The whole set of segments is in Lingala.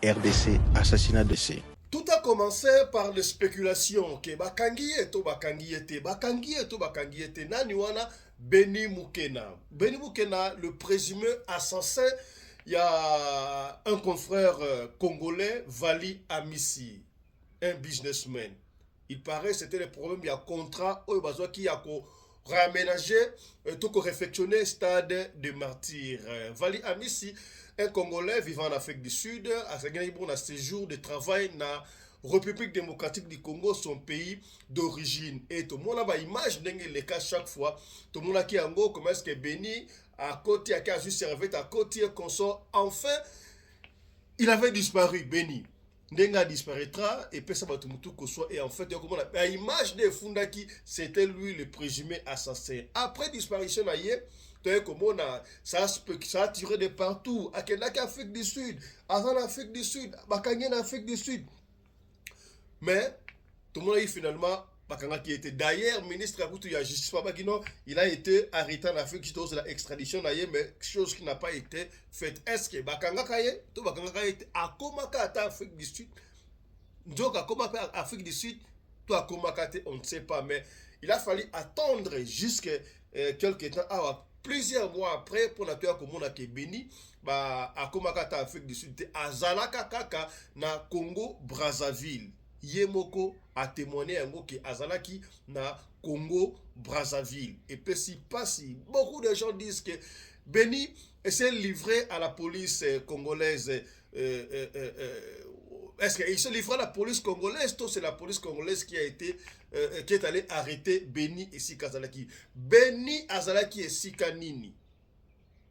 RDC, assassinat de C. Tout a commencé par les spéculations que Bakangi était Naniwana Beni Mukena. Beni Mukena, le présumé assassin, il y a un confrère congolais, Vali Amissi, un businessman. Il paraît que c'était le problème, il y a un contrat qui a réaménagé, tout réfectionné le stade de martyrs. Vali Amissi, un Congolais vivant en Afrique du Sud, a un séjour de travail dans la République démocratique du Congo, son pays d'origine. Et tout le monde a une image les cas chaque fois. Tout le monde a dit comment est-ce que Beni, à côté, à juste servi, à côté, consort. Enfin, il avait disparu, Beni. Ndenga disparaîtra et puis ça va tout soit et en fait l'image de Fundaki c'était lui le présumé assassin. Après disparition ailleurs ça a tiré de partout. À Afrique du Sud, en Afrique du Sud, en Afrique du Sud. Mais tout le monde a eu finalement Bakanga qui était d'ailleurs ministre de la justice, il a été arrêté en Afrique juste de l'extradition d'ailleurs, mais chose qui n'a pas été faite. Est-ce que Bakanga Kaye, tout Bakanga Kaye était à Komaka en Afrique du Sud? Donc à Komaka en Afrique du Sud, tout à Komaka on ne sait pas, mais il a fallu attendre jusqu'à quelques temps, plusieurs mois après, pour la tuer comme on a Béni, à Komaka en Afrique du Sud, à Zalaka Kaka, na Congo Brazzaville. Yemoko a témoigné que Azalaki na Congo Brazzaville. Et puis si beaucoup de gens disent que Beni s'est livré à la police congolaise. Est-ce qu'il s'est livré à la police congolaise? C'est la police congolaise qui a été qui est allée arrêter Beni et Sika Azalaki. Beni Azalaki et Sika Nini.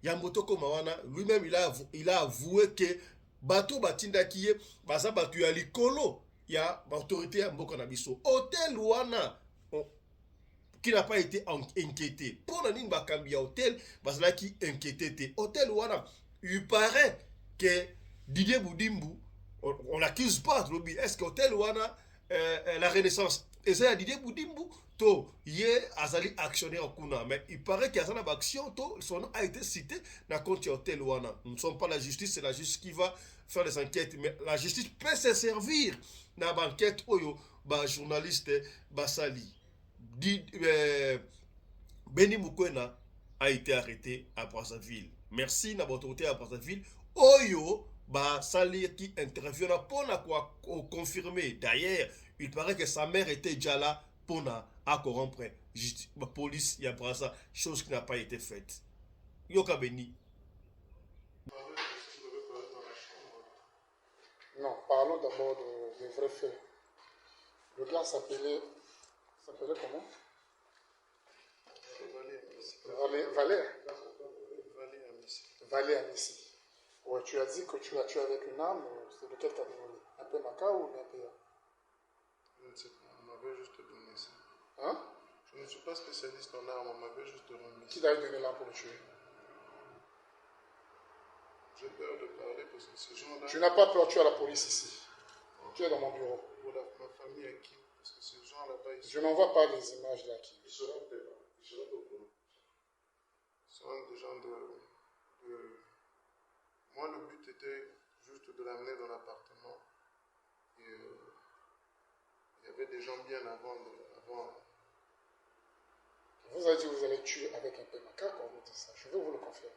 Yamotoko Mawana lui-même il a avoué que bateau batinda qui est baza batu ya likolo. Il y a l'autorité à Mbokonabiso. Hôtel Wana qui n'a pas été inquiété. Pour la ligne Bakambia Hôtel, Basla qui inquiété. Hôtel Wana, il paraît que Didier Boudimbu, on l'accuse pas, est-ce que Hôtel Wana, la Renaissance, et ça, Didier Boudimbu, il est Azali actionnaire Kuna, mais il paraît qu'il y a une action, son nom a été cité dans le compte Hôtel Wana. Nous ne sommes pas la justice, c'est la justice qui va faire les enquêtes, mais la justice peut se servir dans l'enquête oyo journaliste Basali. Beni Mukwena a été arrêté à Brazzaville. Merci na autorité à Brazzaville. Oyo Basali qui intervient pour confirmer. D'ailleurs, il paraît que sa mère était déjà là pour corrompre la police y a Brazza, chose qui n'a pas été faite. Yoka Beni. Non, parlons d'abord des vrais faits. Le gars s'appelait comment? Valé Amissi. Ouais, tu as dit que tu as tué avec une arme, c'est de quelle catégorie? Un peu maca ou un peu? Je ne sais pas, on m'avait juste donné ça. Hein? Je ne suis pas spécialiste en armes, on m'avait juste remis. Qui t'a donné l'arme pour le tuer? J'ai peur de parler parce que ces gens-là... Tu n'as pas peur, tu es à la police ici. Tu es dans mon bureau. Pour ma famille à qui? Parce que ces gens là-bas... Je n'envoie pas les images là qui. Ils seront peut-être là. Ils seront au courant. Ce sont des gens de... Moi, le but était juste de l'amener dans l'appartement. Et il y avait des gens bien avant. Vous avez dit que vous allez tuer avec un peu maca quand vous dites ça. Je veux vous le confirmer.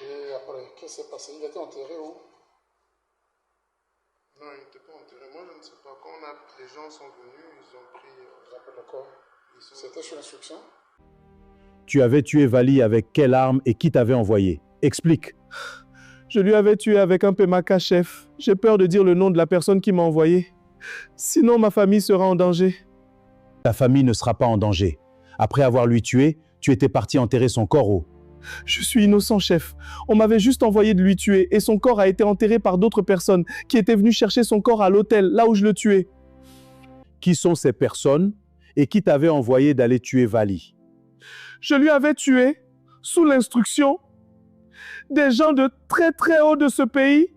Et après, qu'est-ce qui s'est passé? Il a été enterré où? Non, il n'était pas enterré. Moi, je ne sais pas. Quand les gens sont venus, ils ont pris... Rappelle le corps. C'était sur instruction? Tu avais tué Vali avec quelle arme et qui t'avait envoyé? Explique. Je lui avais tué avec un Pemaka, chef. J'ai peur de dire le nom de la personne qui m'a envoyé. Sinon, ma famille sera en danger. Ta famille ne sera pas en danger. Après avoir lui tué, tu étais parti enterrer son corps où? Je suis innocent, chef. On m'avait juste envoyé de lui tuer et son corps a été enterré par d'autres personnes qui étaient venues chercher son corps à l'hôtel, là où je le tuais. Qui sont ces personnes et qui t'avaient envoyé d'aller tuer Vali? Je lui avais tué, sous l'instruction, des gens de très très haut de ce pays.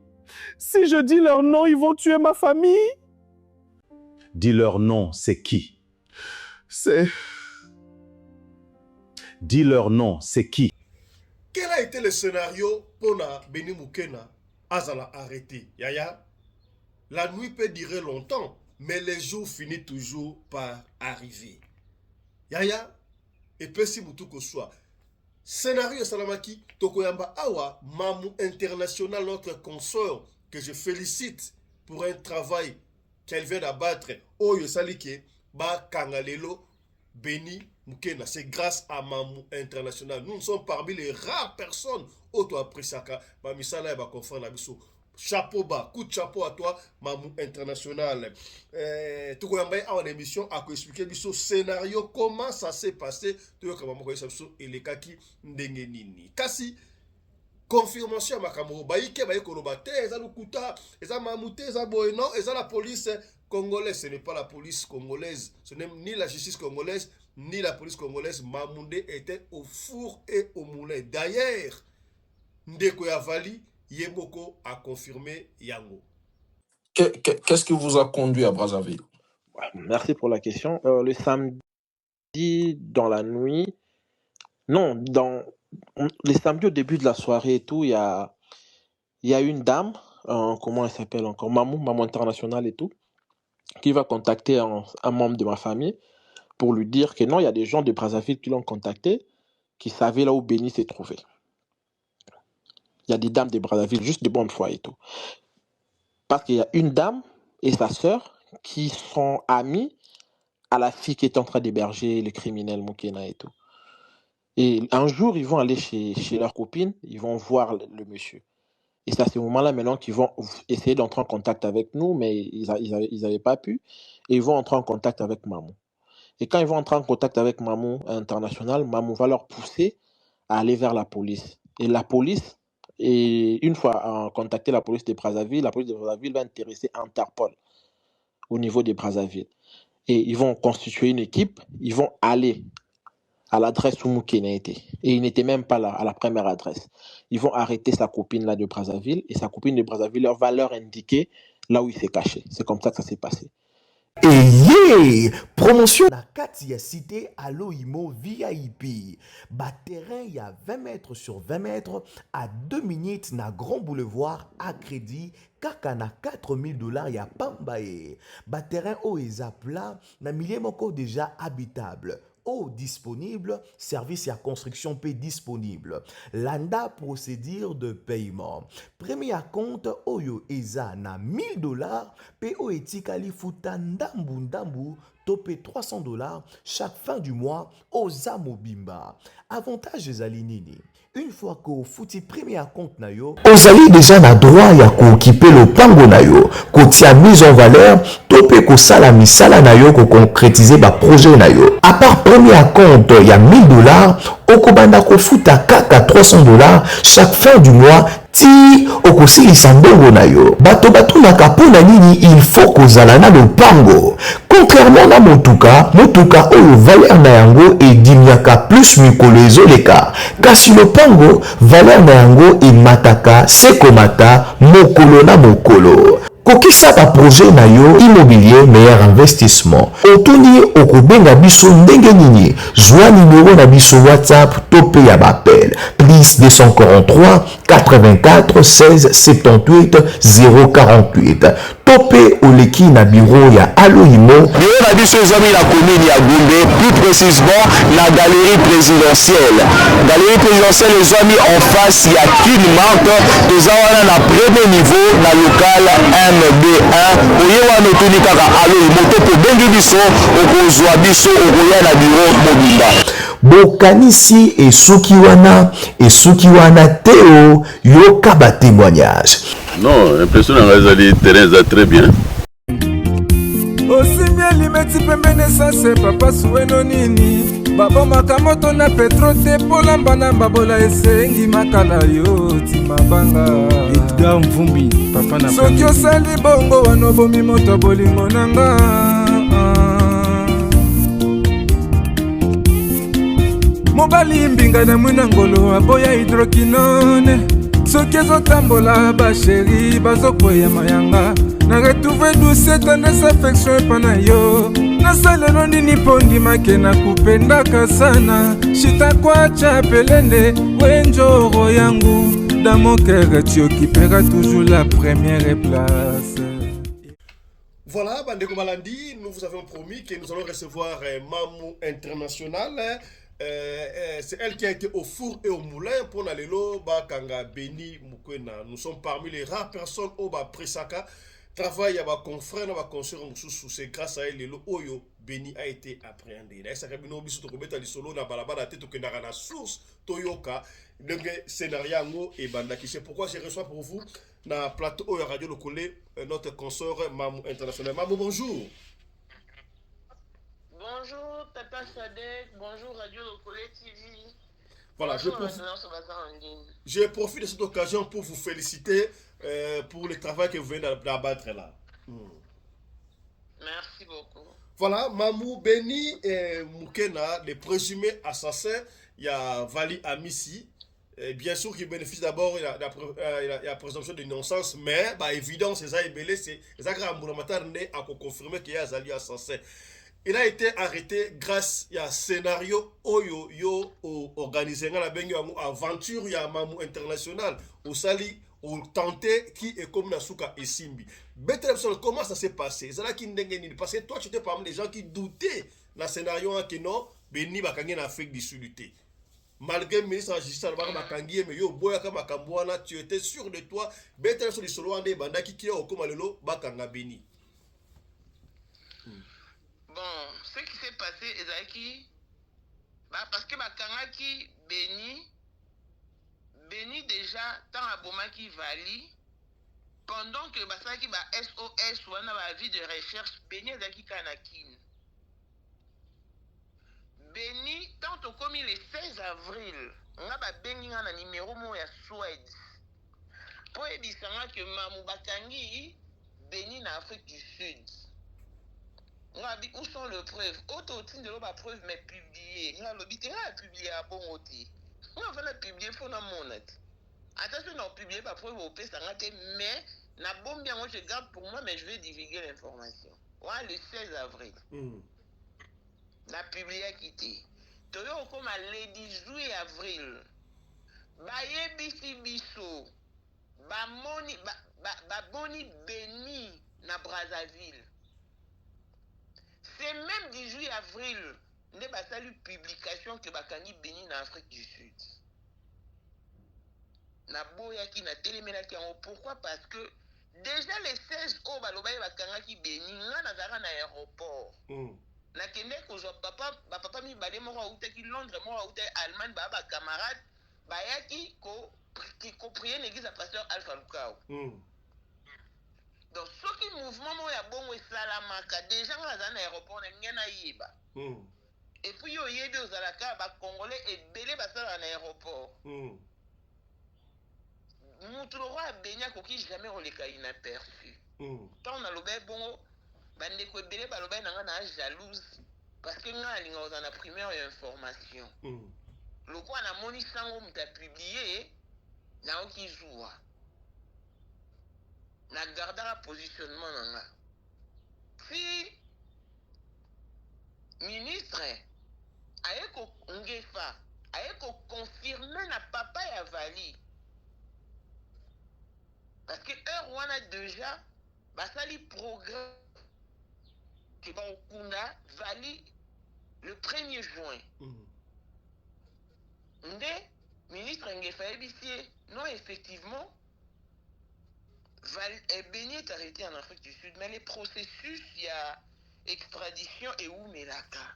Si je dis leur nom, ils vont tuer ma famille. Dis leur nom, c'est qui? C'est... Dis leur nom, c'est qui? quel a été le scénario pour Beni Mukena Azala arrêté? Yaya, la nuit peut durer longtemps, mais les jours finissent toujours par arriver. Yaya, et puis si Mutuko soit. Scénario Salamaki, Tokoyamba Awa, Mamou International, notre consort, que je félicite pour un travail qu'elle vient d'abattre. Oyo Salike, Ba Kangalelo, Beni Mukena. C'est grâce à Mamou International. Nous sommes parmi les rares personnes auto appréciaka. Ba misala ba confrère na biso. Chapeau bas, coup de chapeau à toi, Mamou International. Tout le monde a une émission à expliquer le scénario, comment ça s'est passé. Tout le monde a et les kaki ndengenini. Kasi, confirmation à Makamoro. Baïke, baïke, olobate, eza lukuta, eza mamouté, eza boyno, eza la police congolaise. Ce n'est pas la police congolaise. Ce n'est ni la justice congolaise, ni la police congolaise. Mamoundé était au four et au moulin. D'ailleurs, Ndeko Yavali, Yeboko a confirmé Yango. Qu'est-ce qui vous a conduit à Brazzaville? Merci pour la question. Le samedi dans la nuit, non, le samedi au début de la soirée et tout, il y a une dame, comment elle s'appelle encore, Maman International et tout, qui va contacter un membre de ma famille pour lui dire que non, il y a des gens de Brazzaville qui l'ont contacté, qui savaient là où Beni s'est trouvé. Il y a des dames de Brazzaville, juste de bonne foi et tout. Parce qu'il y a une dame et sa sœur qui sont amies à la fille qui est en train d'héberger les criminels Mukena et tout. Et un jour, ils vont aller chez leur copine, ils vont voir le monsieur. Et c'est à ce moment-là maintenant qu'ils vont essayer d'entrer en contact avec nous, mais ils n'avaient pas pu. Et ils vont entrer en contact avec Mamou. Et quand ils vont entrer en contact avec Mamou International, Mamou va leur pousser à aller vers la police. Et la police, et une fois contacté la police de Brazzaville va intéresser Interpol au niveau de Brazzaville. Et ils vont constituer une équipe, ils vont aller à l'adresse où Mukena était. Et il n'était même pas là, à la première adresse. Ils vont arrêter sa copine là de Brazzaville, et sa copine de Brazzaville va leur indiquer là où il s'est caché. C'est comme ça que ça s'est passé. Et promotion na kati ya cité Aloimo VIP. Ba terrain il y a 20 mètres sur 20 mètres à 2 minutes na Grand Boulevard à crédit kaka na $4,000 ya pambaye. Ba terrain o eza plat na milieu moko déjà habitable. Eau disponible, service à construction P disponible. Landa procédure de paiement. Premier compte Oyo Eza na $1,000, PO etikali futa ndambu topé $300 chaque fin du mois aux Amobimba. Avantage Zalinini. Une fois que vous foutez premier compte na yo, vous allez déjà na droit ya occuper le pango na yo, kotia mise en valeur, topé ko sala misala na yo ko concrétiser ba projet na yo. À part premier compte il y a $1,000, okobanda ko futa kaka $300 chaque fin du mois. Ti okosilisa mbongo na yo. Bato na kapona nini il faut kozala na lopango. Contrairement na motuka oyo valeur na yango edimiaka plus mikolo ezoleka. Kasi lopango valeur na yango emataka sekomata mokolo na mokolo. Kokisa ba projet na yo immobilier meilleur investissement. Otuni okobenga biso ndenge nini. Joa numéro na biso WhatsApp topé ya bapel. Plus 243 84 16 78 048. Topé oleki na bureau ya Aloimo. Bureau na biso ezami na commune ya Gombe, plus précisément la galerie présidentielle. Galerie présidentielle ezami en face ya Kinmark, tozawana na premier niveau na local MB1. Oyewa notuni kaka Aloimo to po bengi biso okozwa biso okoya na bureau mobimba. Bokanisi esuki wana teo yoka ba témoignage. Non, l'impression dans les terrains est très bien. Aussi bien limeti pembene sase papa sueno nini baba makamoto na petro te polamba na babola esengi makala yo timabanga Edgar Mvumbi papa na soki osali bongo wanobomi moto bolingo nanga mobali mbinga na mwina ngolo aboya hydroquinone soki ezotambola basheri bazokwea mayanga na retrouve douce tendresse affection epana yo nasalelo nini mpo ndimake nakupendaka sana, shitakwacha pelende wenjoro yangu, dans mon cœur tu occuperas toujours la première place. Voilà, Bandeko Malandi, nous vous avons promis que nous allons recevoir Mamou International. C'est elle qui a été au four et au moulin pour Nalelo Bakanga Beni Mukwena. Nous sommes parmi les rares personnes au Presaka. Travail à ma confrère, ma consoeur Moussou, c'est grâce à elle Lelo Oyo Beni a été appréhendé. Là, ça rabino biso to kobeta lisolo na balabala tête to kenara na source Toyoka de scénario ngo et bandaki. C'est pourquoi je reçois pour vous na plateau Oyo Radio Lokole notre consort Mamou International. Mamou, bonjour. Bonjour Tata Sadek, bonjour Radio Lokole TV. Voilà, je profite de cette occasion pour vous féliciter pour le travail que vous venez d'abattre là. Merci beaucoup. Voilà, Mamou Beni et Mukena, les présumés assassins, il y a Vali Amissi. Bien sûr qu'il bénéficie d'abord de la présomption d'innocence, mais bah, évidemment, c'est ça, c'est ça que a confirmé qu'il y a Zali assassin. Il a été arrêté grâce à un scénario Oyo yo organisé dans la aventure il y a Mamou International au Sali au tenté qui est comme Nasuka et Simbi. Comment ça s'est passé? C'est là qui parce que toi tu étais parmi les gens qui doutaient dans le scénario que non Beni Bakangi en Afrique du Sud. Malgré le ministre de la Justice Bakangi mais yo boya kama Kambouana, tu étais sûr de toi. Betel sur le solo ande banda qui est au Komalelo Bakanga Beni. Bon, ce qui s'est passé, Ezaki, parce que Bakangaki Beni déjà, tant à Bomaki Vali, pendant que Basaki ba SOS ou un avis de recherche, Beni Ezaki Kanakin. Beni, tant au commis le 16 avril, on a Beni un numéro à Suède. Pour éviter que Mamou Bakangi, Beni en Afrique du Sud. Où sont les preuves? Autotine de la preuve, mais publié. On a publié à bon côté. On va la publier pour la monnaie. Attention, on a publié par preuve au pays, mais la bombe bien, moi je garde pour moi, mais je vais divulguer l'information. Ouais, le 16 avril. La publié à quitter. Toyo comme à le 18 avril. Baye bisi biso. Boni Beni na Brazzaville. C'est même 18 avril, nous avons eu publication que Bakani Beni en Afrique du Sud. Pourquoi? Parce que déjà les 16 au Balobaye Bakangaki Beni, nous avons un aéroport. Na kende ko papa mi bale mo wa uta ki Londres mo wa uta Allemagne ba camarade ba yaki ko prier l'église à pasteur Alpha Lukao. Donc, ce qui mouvement est bon, c'est Salamaka. Déjà, on a un aéroport, on a Yéba. Et puis, il y a des Congolais et Belé dans un aéroport. Moutoulora a baigné à qui jamais on les a inaperçus. Quand on a le bon, Bande ko Belé, Baloba n'a jalouse. Parce que nous avons la première information. Le quoi, on a moni sang, on t'a publié, n'a aucun jour. Na garda la positionnement nanga. Si ministre ayeko ngefa ayeko confirmer na papa ya Vali parce que heure wana déjà basali programme que ba okunda Vali le 1er juin. Nde ministre ngefa ebisie non effectivement Beni est arrêté en Afrique du Sud, mais les processus, il y a extradition et où Melaka.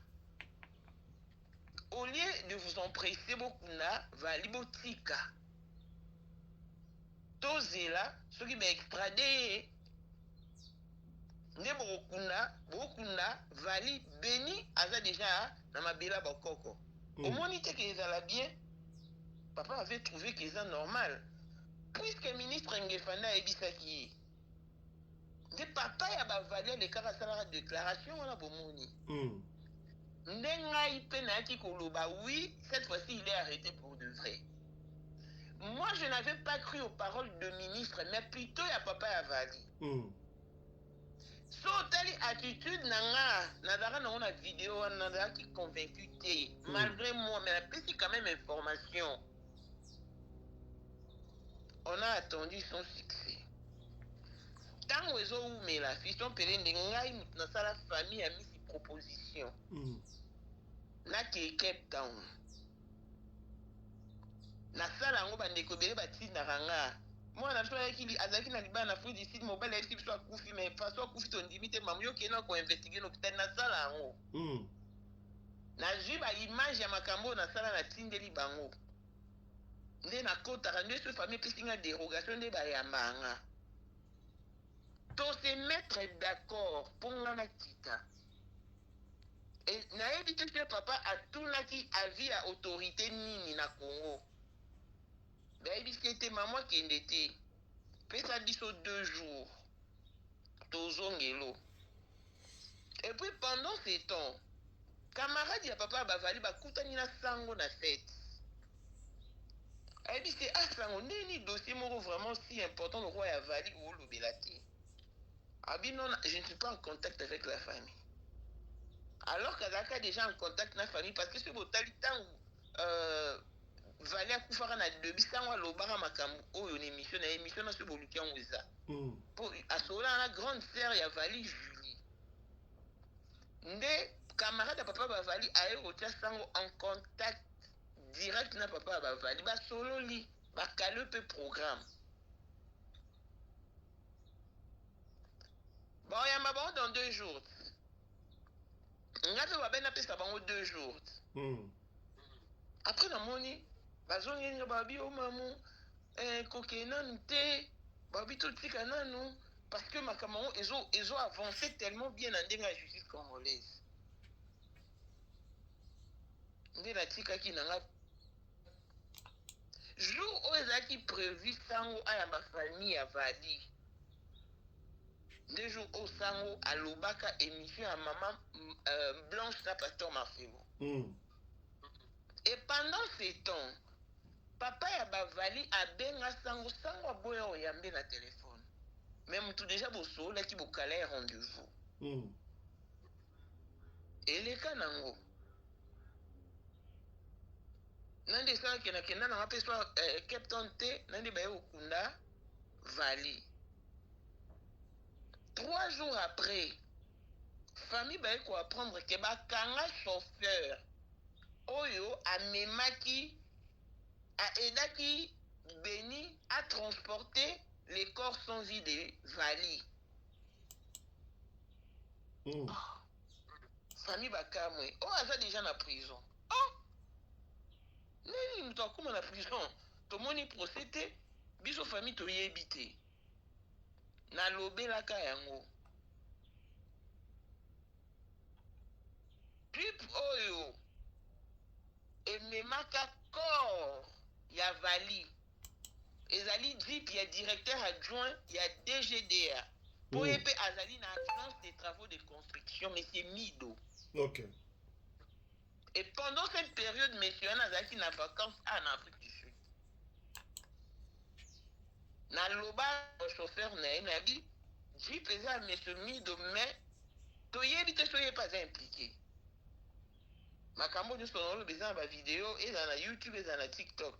Au lieu de vous empresser beaucoup là, Vali Botika. Tozela, ceux qui m'ont extradé, ne Bokuna, Vali, Beni, Aza déjà, dans ma bella Bokoko. Au moins, il était qu'ils allaient bien. Papa avait trouvé qu'ils étaient normal. Puisque le ministre Ngefana et Bisaki, le papa a bavalé les cas à la déclaration, on a bomoni. Oui, cette fois-ci il est arrêté pour de vrai. Moi je n'avais pas cru aux paroles de ministre, mais plutôt à papa Avali. So tali attitude nanga nazara na on a vidéo nazara qui convaincu té malgré moi mais la petite quand même information. On a attendu son succès. Tant ozo ou mais la fille son pelé ngai na sala famille a mis ses propositions. Na ki Cape Town. Na sala ngo bandeko belé bati na ranga. Moi na toya ki azaki na libana Afrique du Sud mobile équipe soit kufi mais façon kufi ton limite mamuyo ke na ko investiguer l'hôpital na sala ngo. Na jiba image ya makambo na sala na tindeli bango. Nde na kota rande ce famille pisinga dérogation de ba ya manga. To se mettre d'accord pour ngana kita. Et na évité que papa a tout na ki avis à autorité nini na Congo. Baby c'était maman qui était. Pesa biso 2 jours. Tozongelo. Et puis pendant ces temps, camarade ya papa bavali bakutani na sango na fête. Elle dit c'est sango nini dossier moko vraiment si important le roi ya vali ou le belati. Abi non, je ne suis pas en contact avec la famille. Alors qu'Azaka est déjà en contact avec la famille parce que ce botali temps Valia Koufara na debi sango lobara makambu oyo ni émission na ce bolukian ouza. Pour asola la grande sœur ya Vali Julie. Nde camarade de papa Bavali a eu sango en contact direct na papa Bavali ba solo li ba kale peu programme. Bon ya mabon dans 2 jours. Ngato ba bena pesa bango 2 jours. Après la moni bazongi nga babi o mamu kokena nte babi tout tika nanu parce que makamao ils ont avancé tellement bien dans la justice congolaise. Nde la tika ki nanga jour où ezaki prévu sango aya ma famille ya Vali. 2 jours au sango à Lobaka émission à maman Blanche la pasteur Marcelo. Et pendant ces temps, papa ya Bavali a benga sango boya oyambe na téléphone. Même tout déjà boso là qui bokala rendez-vous. Et les kanango. Nande sa kena na peswa Captain T nande baye okunda Vali. 3 jours après, famille baye ko apprendre que ba kanga chauffeur oyo amemaki a aidaki Beni à transporter les corps sans vie de Vali. Famille bakamwe. Oh, aza déjà na prison. Oh! Nani muto akoma na prison. Tomoni procédé biso famille to yebité. Na lobelaka yango. Puis oyo ememaka corps ya Vali. Ezali Jeep ya directeur adjoint ya DGDA. Pour épée Azali na agence des travaux de construction, mais c'est Mido. Ok. Et pendant cette période, monsieur Azaki na vacances en Afrique du Sud. Na loba chauffeur na dit Jeep eza monsieur Mido, mais toyebi te soye pas impliqué. Makambo nyonso na besoin ba vidéo et na YouTube et na TikTok.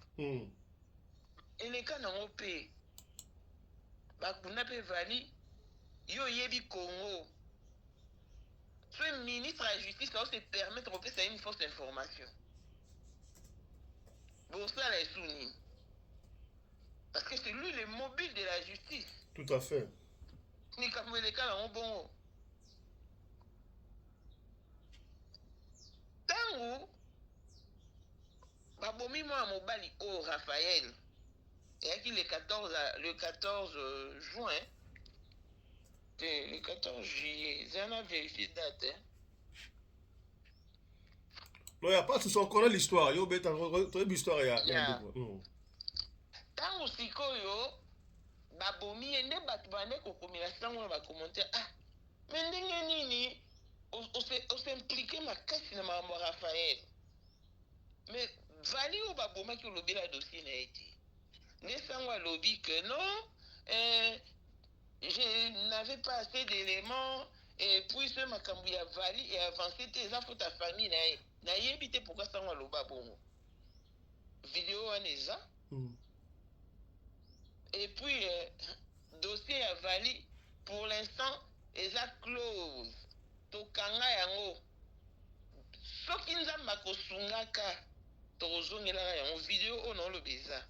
Et les cas n'ont pas payé. Bakuna pe Vali, yo yebi Congo. Ce ministre de la justice va se permettre de faire une fausse information. Bon, ça les soumis. Parce que c'est lui le mobile de la justice. Tout à fait. Ni comme les cas n'ont bon. Tango, babomi moi mobali au Raphaël. Et qui le 14 juin, le 14 juillet, j'en ai vérifié date. Non, il n'y a pas de souci, on connaît l'histoire. Il y a une histoire. Tant aussi que babomi et ne batbane kokomila sango ba commenter mais ndenge nini on s'impliquer ma casse na mama Raphaël. Mais Vali ou baboma qui lobby la dossier na été. Ne sango lobby que non je n'avais pas assez d'éléments. Et puis ce makambu ya vali et avancé tes infos ta famille na yebite pourquoi ça va loba bon. Vidéo aneza. Et puis dossier à vali pour l'instant eza close. Tokanga yango. Soki nzamba kosungaka tozongela yango vidéo ono lo beza.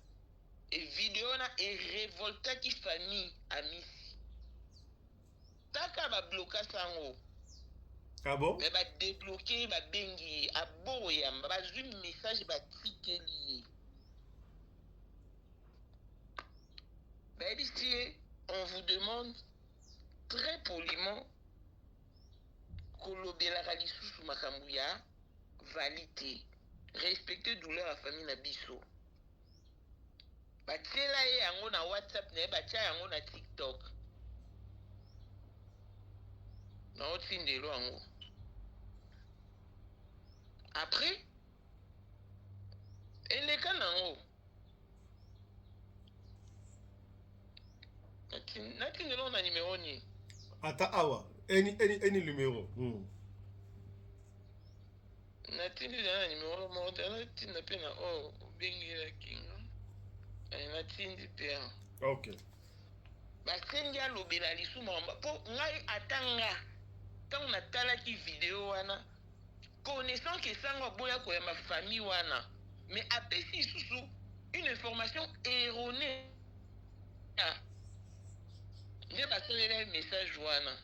Et vidéo na est révolta qui famille amis. Taka ba bloquer sango. Ah bon? Mais ba débloquer ba bengi aboya ba zu message ba tikeli. Ben ici on vous demande très poliment kolobela kalisusu makambu ya validé. Respecter douleur à famille na biso. Ba tela ye yango na WhatsApp ne ba tia yango na TikTok. Non, de loin. Après, et les canaux. Nati de loin numéro ni. Attends, awa. Any numéro. Nati de loin numéro. Nati na pena oh bengi la king. Nati di père. Ok. Basenga lobela lisu mamba po ngai atanga. Quand on a talaki vidéo wana connaissant que ça va boya ko ma famille wana mais après si sous une information erronée j'ai passé les messages wana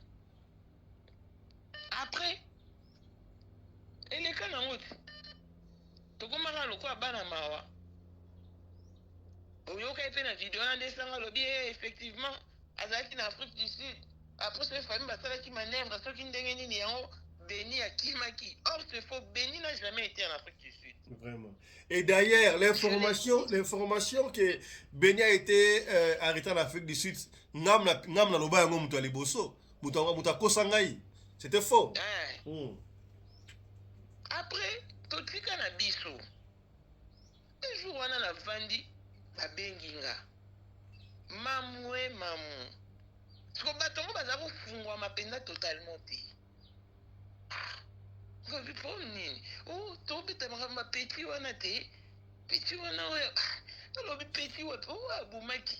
après et les cas en route to komaka lokwa bana mawa oyoka fait la vidéo na desanga lobi effectivement azaki na Afrique du Sud. Après, cette famille, qui m'énerve, parce qu'il y a Béni à Kimaki. Or, c'est faux, Béni n'a jamais été en Afrique du Sud. Vraiment. Et d'ailleurs, l'information que Béni a été arrêté en Afrique du Sud, c'était faux. Après, tout le monde a dit ça. Un jour, on a vendu à Benginga. Mamoué, mamou. Parce que batongo baza kufungwa mapenda totalement te. Ngo bipo nini? Oh, tobeta ma petit wana te. Petit wana oyo. Alobi petit wa oh abumaki.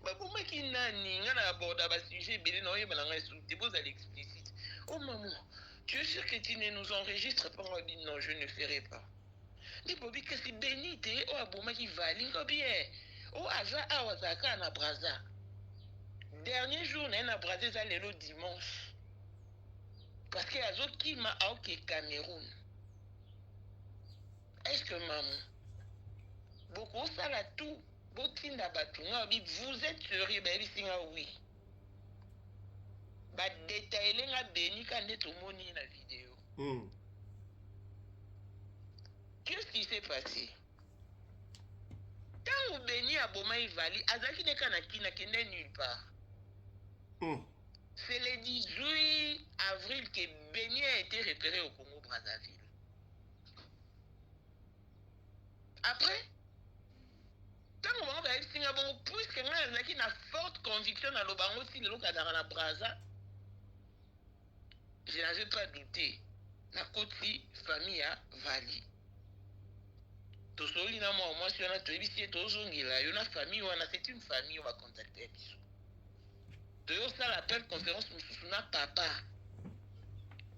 Babumaki nani ngana aborda ba sujet belé na oyo balanga insulté vous allez explicite. Oh maman, tu es sûr que tu ne nous enregistres pas? On dit non, je ne ferai pas. Ni bobi que c'est béni te oh abumaki vali ngo bien. Oh aza awazaka na braza. Dernier jour, on a brasé ça le dimanche. Parce qu'il y a d'autres qui m'a au Cameroun. Est-ce que maman, beaucoup ça là tout, vous êtes sérieux, ben oui. Bah détailler la béni quand est au monde dans la vidéo. Qu'est-ce qui s'est passé? Quand vous béni à Boma Ivali, Azaki ne kanaki n'a qu'une nulle part. C'est le 18 avril que Béni a été repéré au Congo-Brazzaville. Après, quand on va aller Singapour, puisque nous avons une forte conviction dans le Bango, si le cas dans la Brazza, je n'avais pas douté. La côte famille a Vali. Tout ce qui est moi, si on a tout ici, tout ce qui est là, famille, c'est une famille, on va contacter. Ça l'appelle conférence Moussousouna papa.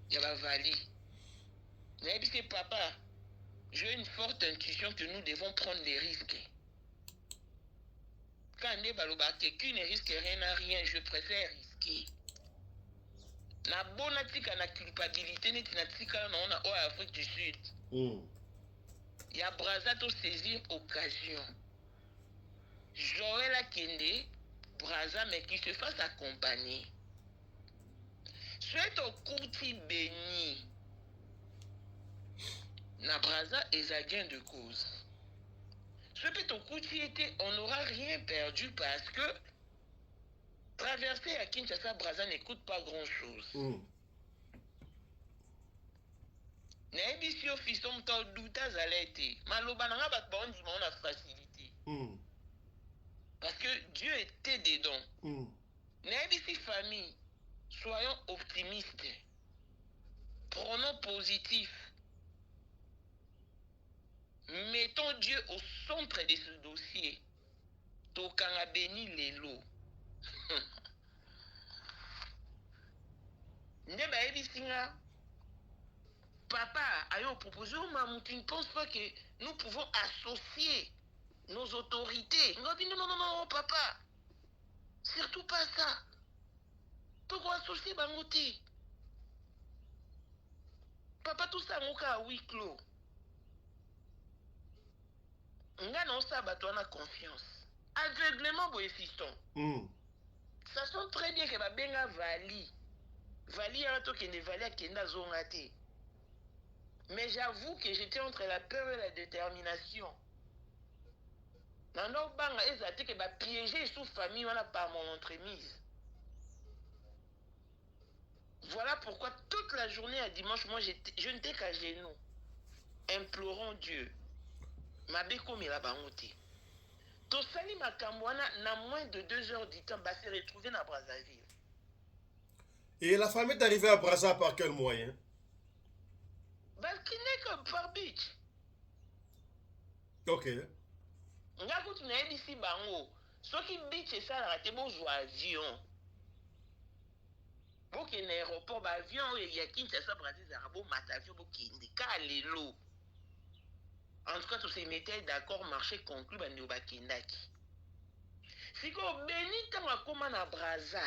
Il y a Vali. Mais c'est papa. J'ai une forte intuition que nous devons prendre des risques. Quand on est qui ne risque rien à rien, je préfère risquer. La bonne la culpabilité n'est pas en Afrique du Sud. Il y a Brazato saisir occasion. Joël Akende. Braza, mais qui se fasse accompagner. Soit au courtier béni. Na Braza est à gain de cause. Soit au courtier on n'aura rien perdu parce que traverser à Kinshasa, Braza ne coûte pas grand chose. N'aimez au fils on t'a douta zalete. Malobananga bat bon dit on a facilité. Parce que Dieu était dedans. N'ayebisi famille, soyons optimistes. Prenons positif. Mettons Dieu au centre de ce dossier. Tokanga béni lelo. Neba ebisinga. Papa, ayo proposé au maman, tu ne penses pas que nous pouvons associer nos autorités? Non, papa. Surtout pas ça. Pourquoi associer Bangouti? Papa, tout ça, mon cas à huis clos. Nga non ça, bah, toi, on a confiance. Aveuglement, boy, fiston. Ça sent très bien que ma benga vali. Vali, a to kende vali a kenda zongate. Mais j'avoue que j'étais entre la peur et la détermination. Nano banga ezate que ba piéger sous famille voilà par mon entremise. Voilà pourquoi toute la journée à dimanche, moi je n'étais qu'à genoux, implorant Dieu. Ma béco me la bangoté. Tosali Makambouana, na moins de 2 heures du temps, bah s'est retrouvé dans Brazzaville. Et la famille est arrivée à Brazza par quel moyen? Bah qui n'est que par beach. Ok. Nga kutu na ebisi bango. Soki beach ça la te bozo avion. Boke na aéroport ba avion et ya Kinshasa Brazzaville arabo matavio boke ndika lelo. En tout cas, tous ces mettaient d'accord, marché conclu, bandi au bakindaki. Si qu'on bénit tant à comment à Brazza,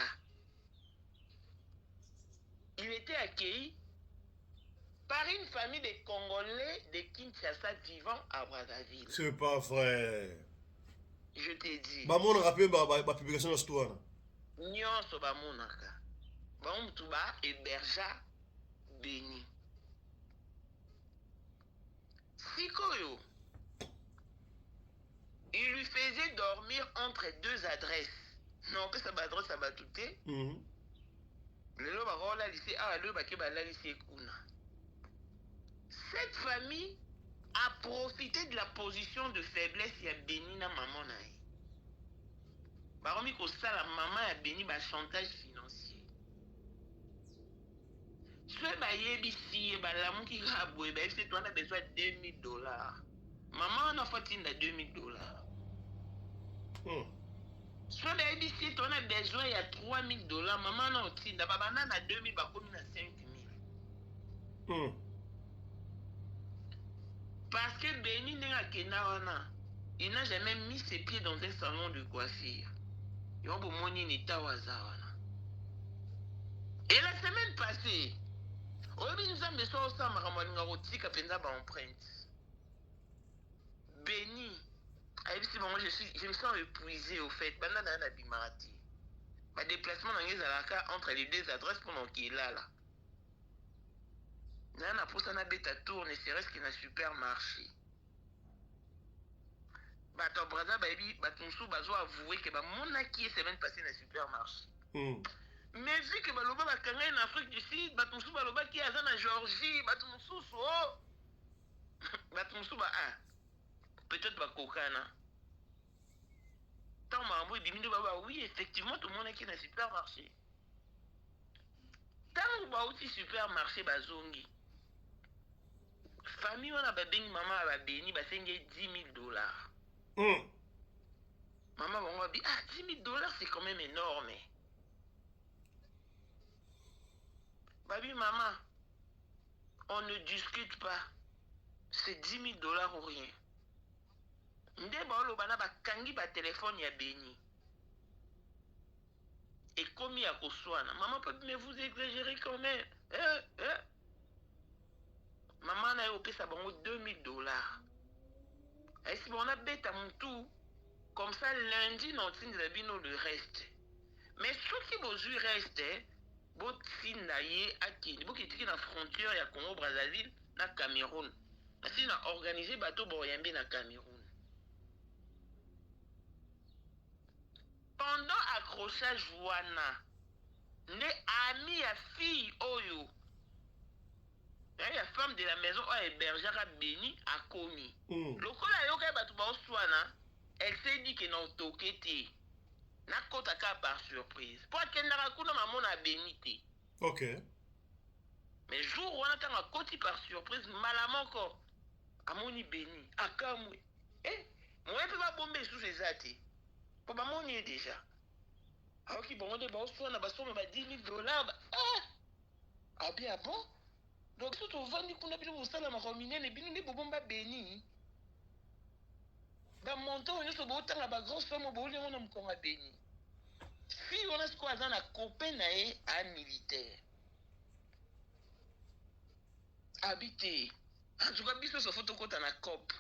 il était accueilli par une famille de Congolais de Kinshasa vivant à Brazzaville. C'est pas vrai. Je t'ai dit. Bah, mon rappel, ma publication de l'histoire. Nyonso ba monaka. Ba mtuba hébergea béni. Sikoyo, il lui faisait dormir entre 2 adresses. Non, que ça va adresse à Batouté. Le lo ba rola lycée a le ba ke ba la lycée kuna. Cette famille a profité de la position de faiblesse ya béni na maman na ye. Ba romi ko sala maman ya béni ba chantage financier. Soit ba yebisi ba lamuki ka boye ba yebisi toi on a besoin de $2000. Maman on a fait $2000. Soit ba yebisi toi on a besoin de $3000. Maman on a tinda ba banana 2000 ba komi na 5000. Parce que Béni n'a kenawana, il n'a jamais mis ses pieds dans un salon de coiffure. Et la semaine passée, Béni, je me sens épuisé au fait. Ma déplacement entre les 2 adresses pendant qu'il est là. Nana pour ça na beta tour ne serait-ce qu'il y a un supermarché. Bato Brazza baby batonsu bazo avouer que ba mona qui est semaine passée dans le supermarché. Mais vu que baloba ba kanga en Afrique du Sud, batonsu baloba qui aza na Georgie, batonsu so. Batonsu ba peut-être ba kokana. Tant mambo biminde baba oui effectivement tout le monde est qui dans le supermarché. Tant ba outi supermarché bazongi. Famille on a babing maman a béni ba senge $10,000. Maman on dit $10,000 c'est quand même énorme. Babi maman, on ne discute pas. C'est $10,000 ou rien. Nde ba lo bana ba kangi ba téléphone ya béni. Et comme il y a Koswana, maman peut mais vous exagérez quand même. Maman a opé ça bon $2,000. Et si on a bête à mon tout, comme ça lundi non signe la bino le reste. Mais ce qui vous reste, bot signe d'ailleurs à qui, vous qui êtes dans la frontière ya Congo Brazzaville, na Cameroun. Si na organisé bateau boyambi na Cameroun. Pendant accrochage wana, ne ami à fille oyo. La femme de la maison a hébergé à Béni à commis. Le coup là, elle s'est dit que non toqué. nakota ka par surprise po akendaka kuna mamona Beni te. Ok. Mais jour wana tanga koti par surprise mbala moko amoni Beni akamwe moye mpe babombe lisusu eza te po bamoni ye deja aoki bongo nde baoswana basome ba $10,000 abia bon donc so tovandi kuna bino bosalamaka minene bino nde bobomba Beni bamonto nyonso bootanga bagrand somme booli yango na mokongo ya Beni fi wana sikoyo aza na copain na ye amilitaire abi te antuka biso so foto kota na cop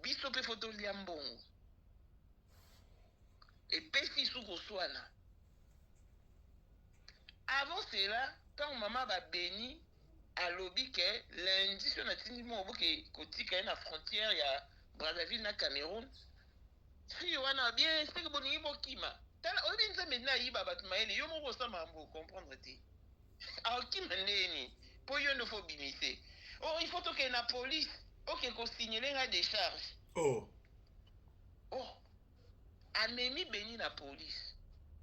biso mpe foto lia mbongo epesi su koswana avant cela ntango mama babeni alobi ke lundi so natindi mo boke kotika ye na frontière ya Brazzaville na Cameroun fi wana bien seke boningi bokima tala oyebi nzambe nde ayiba bato mayele yo moko osala mambo comprendre te akokima ndeni mpo yo nde fo bimise il faut tokende na police oke kosignele nga décharge amemi Beni na police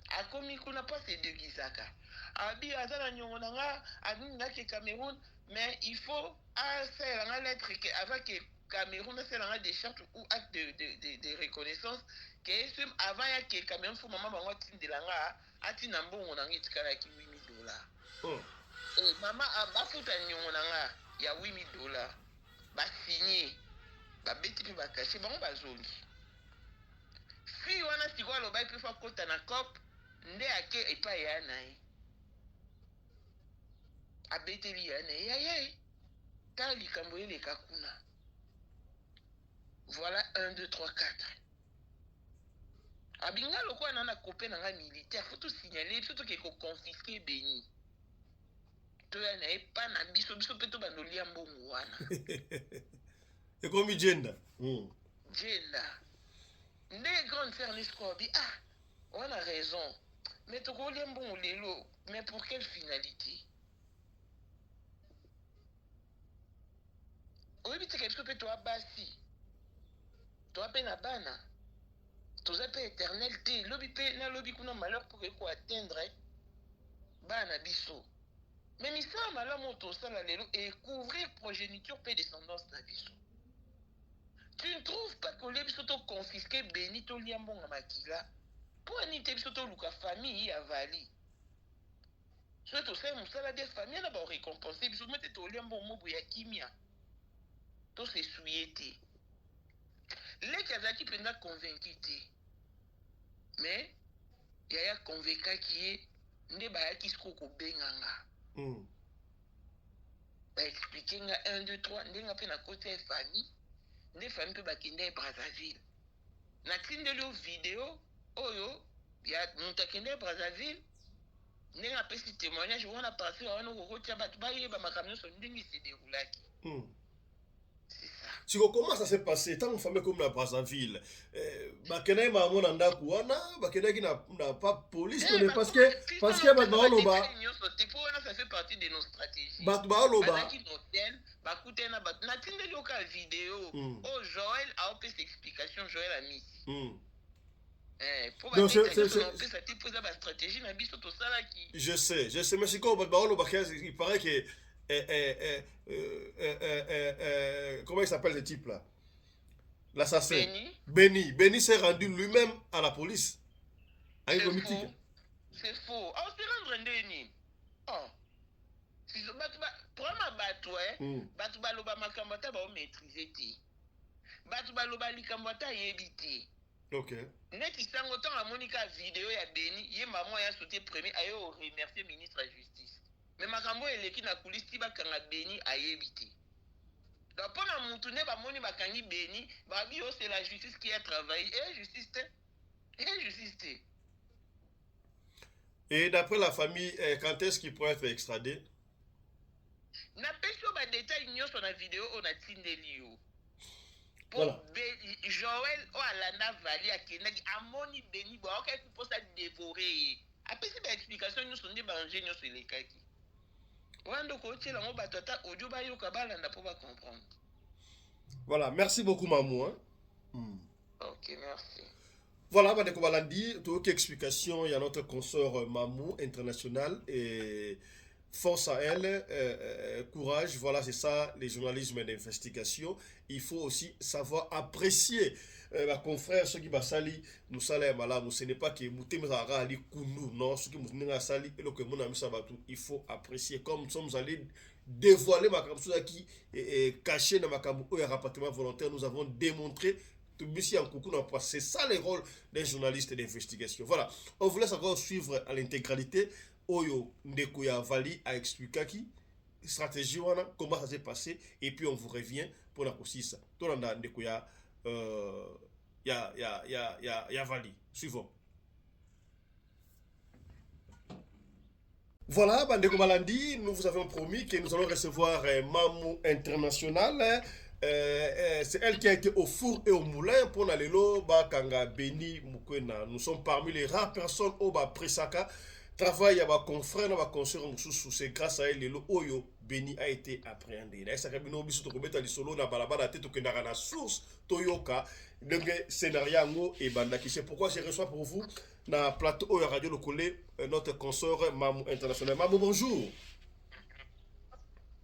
akomi kuna mpasi edegizaka abi aza na nyongo na nga aningaki Cameroun mais il faut asalela nga lettre ke avant ke Cameroun asala nga décharge ou acte de reconnaissance ke sem avant ya ke Cameroun fo mama bango atindela nga atina mbongo na nga etikalaki $8,000 mama bafuta nyongo na nga ya $8,000 basigné babeti mpe bakashe bango bazongi fi wana sikoyo alobai mpe fa kota na cop nde ake epai ya na ye abeteli ya na ye yaye tala likambo eleka kuna voilà 1 2 3 4 abinga lokola na na copain na nga militaire faut tosignaler biso toke koconfiske Beni toya na ye pa na biso mpe to bandolia mbongo wana ekomi jenda nde grande sœur Nisco abi on a raison mais tokolia mbongo lelo mais pour quelle finalité oyebi teke biso mpe toa basi toa mpe na bana toza mpe éternel te lobi mpe nalobi kuna malheur pour ekoatteindre bana biso mais misala malamu oyo tosala lelo ekouvrir progéniture mpe descendance na biso. Tu ne trouves pas que les biso to confisquer Beni to lia mbongo makila pour ni te biso to luka famille ya vali so to sala musala de famille na ba récompenser biso mete to lia mbongo mobu ya kimia to se suyete les kazaki penda convaincu te mais yaya convainca qui est nde ba ya kisiko ko benganga ba expliquer nga 1 2 3 ndenga pe na côté famille nde famille mpe bakende ya Brazzaville natindeli yo video oyo ya moto akende ya Brazzaville ndenge apesi témoignage wana partir wana okokotia bato bayeba makambo nyonso ndenge ese déroulaki. Comment ça s'est passé tant famille comme la Brazzaville bakende maman na ndako wana bakendaki na pas police parce que bato baoloba ça fait partie de nos stratégies bato baoloba bakute na bato natindeli oka video Joël a opé ses explications Joël a mis je sais mais c'est quoi bato baoloba il paraît que comment il s'appelle ce type là, l'assassin Beni s'est rendu lui-même à la police avec le mythique. C'est faux. On se rendre ndeni problème bato bato baloba makambo ata bao maîtriser te bato baloba likambo ata yebi te. Ok. Neti sango ntango amonika video ya Beni ye maman ya sauté premier ayo remercier ministre de la justice mais makambo eleki na kulisi ti bakanga Beni ayebi te. Donc pour na mutu ne bamoni bakangi Beni babi c'est la justice qui a travaillé justice te. Et d'après la famille quand est-ce qu'il pourrait être extradé? Na peso ba détail nyonso na vidéo on a tindeli yo. Voilà. Joël o alanda vali akendaki amoni Beni ba oka pour ça dévorer. Apesi ba explication nyonso ndi ba anje nyonso elekaki. Voilà, merci beaucoup Mamou. Ok, merci. Voilà, Madame Kobalandi, toute explication, il y a notre consort Mamou international et force à elle, courage, voilà, c'est ça, les journalismes d'investigation. Il faut aussi savoir apprécier. Ma confrère, ceux qui va sali, nous salons malade, ce n'est pas que nous ali kunu, non, ceux qui nous sali, et le que mon ami Sabatou, il faut apprécier. Comme nous sommes allés dévoiler ma campagne qui est cachée dans ma campagne au rapatriement volontaire, nous avons démontré. C'est ça le rôle d'un journaliste d'investigation. Voilà, on vous laisse encore suivre à l'intégralité. Oyo Ndekuya Vali a expliqué qui stratégie comment ça s'est passé et puis on vous revient pour la ça. Tout le monde Ndekuya ya Vali. Suivons. Voilà, Bandeko Malandi, nous vous avons promis que nous allons recevoir Mamou International. C'est elle qui a été au four et au moulin pour Nalelo, Bakanga Beni Mukwena. Nous sommes parmi les rares personnes au Presaka. Travail à ma confrère, ma consoeur, c'est grâce à elle, le Oyo Beni a été appréhendé. Là, ça a été un solo na balabala tête que na source Toyoka, donc scénario et bandaki. C'est pourquoi je reçois pour vous na plateau Oyo Radio le collé notre consort Mamou International. Mamou, bonjour.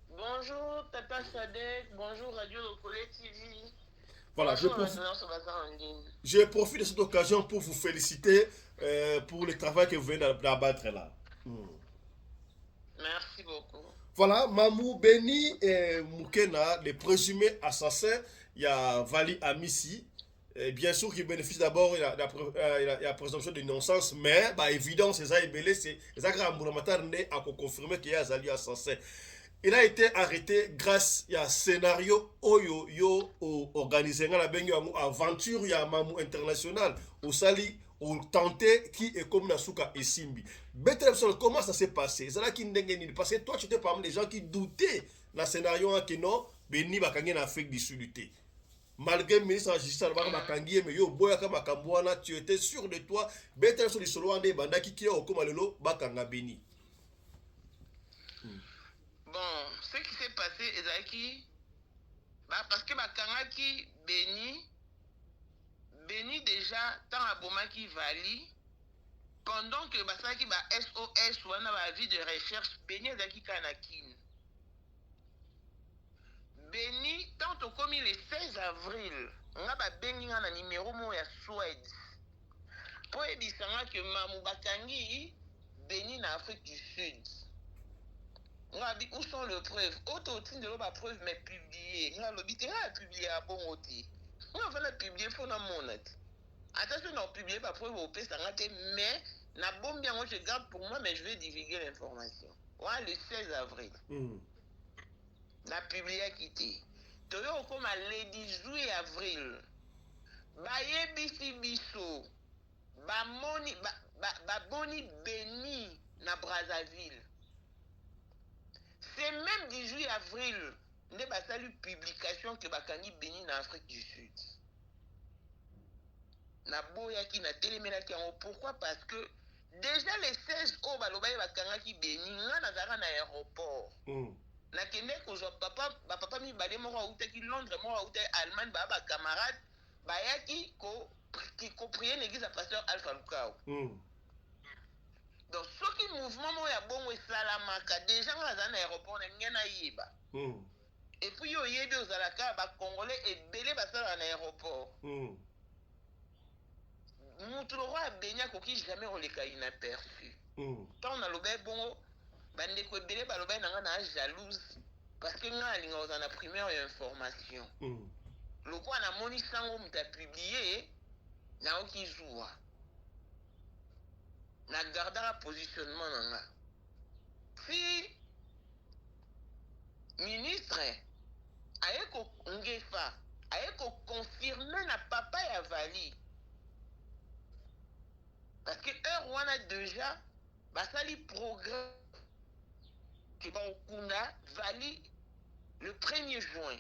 Bonjour Tata Sadek, bonjour Radio Locolé TV. Voilà, je profite de cette occasion pour vous féliciter pour le travail que vous venez d'abattre là. Merci beaucoup. Voilà, Mamou Beni et Mukena, les présumés assassins, il y a Vali Amissi. Bien sûr qu'il bénéficie d'abord de la présomption d'innocence, mais bah, évidemment, c'est ça, c'est ça que Rambouramatar n'est à confirmer qu'il y a Zali assassin. Il a été arrêté grâce à un scénario Oyo organisé dans la aventure ya Mamou International au Sali au tenté qui est comme Nasuka et Simbi. Comment ça s'est passé? C'est là qui parce que toi tu étais parmi les gens qui doutaient dans le scénario que non Beni Bakangi en Afrique du Sud. Malgré le ministre de la Justice Bakangi mais yo boya kama Kambouana, tu étais sûr de toi. Better sur le solo ande banda qui est au Komalelo Bakanga Beni. Bon, ce qui s'est passé, Ezaki, parce que Bakangaki Beni déjà, tant à Bomaki Vali, pendant que Basaki ba SOS ou na ba vie de recherche, Beni Ezaki Kanakin. Beni, tant au commis le 16 avril, on a ba Beni na numéro mo ya Suède. Pour ebisanga que Mamou Bakangi, Beni na Afrique du Sud. Où sont les preuves? Autotine de la preuve mais publiée. On a publié à bon côté. On a publié pour la monnaie. Attention, on a publié par preuve au pays, mais la bombe bien, moi je garde pour moi, mais je vais divulguer l'information. Ouais, le 16 avril. La publié à quitter. Toyo comme à le 18 avril. Baye bisi biso. Ba boni Beni na Brazzaville. C'est même 18 avril, nous avons eu publication que Bakani Beni en Afrique du Sud. Pourquoi? Parce que déjà les 16 au Balobaye Bakangaki Beni, nous avons un aéroport. Na kende ko papa mi balé mo ou qui Londres mo ou Allemagne ba camarade ba yaki ko prier l'église à pasteur Alpha Lukao. Donc, ce qui mouvement est bon, c'est la déjà dans l'aéroport, et puis, il y a des Congolais et belé dans l'aéroport. Nous trouvons à Benya qui jamais on les cas inaperçu. Quand on a le bon, bande ko belé baloba na jalouse parce que on a première information. Le quoi na moni sango mta publié na oki joua. Na garda la positionnement nanga. Si ministre ayeko ngefa ayeko confirmer na papa ya Vali parce que heure wana déjà basali programme qui va okunda Vali le 1er juin.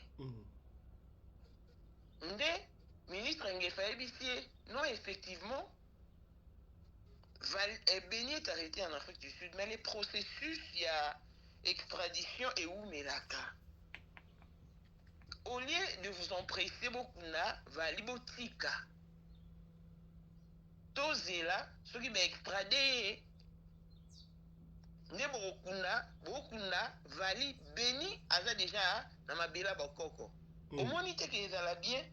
Nde ministre ngefa ebisie non effectivement Beni est arrêté en Afrique du Sud, mais les processus, il y a extradition et où Melaka. Au lieu de vous empresser beaucoup, Vali Botika. tozela soki baextrade nde bokunda Vali Beni aza déjà na mabela bakoko. Omoni te ke ezala bien.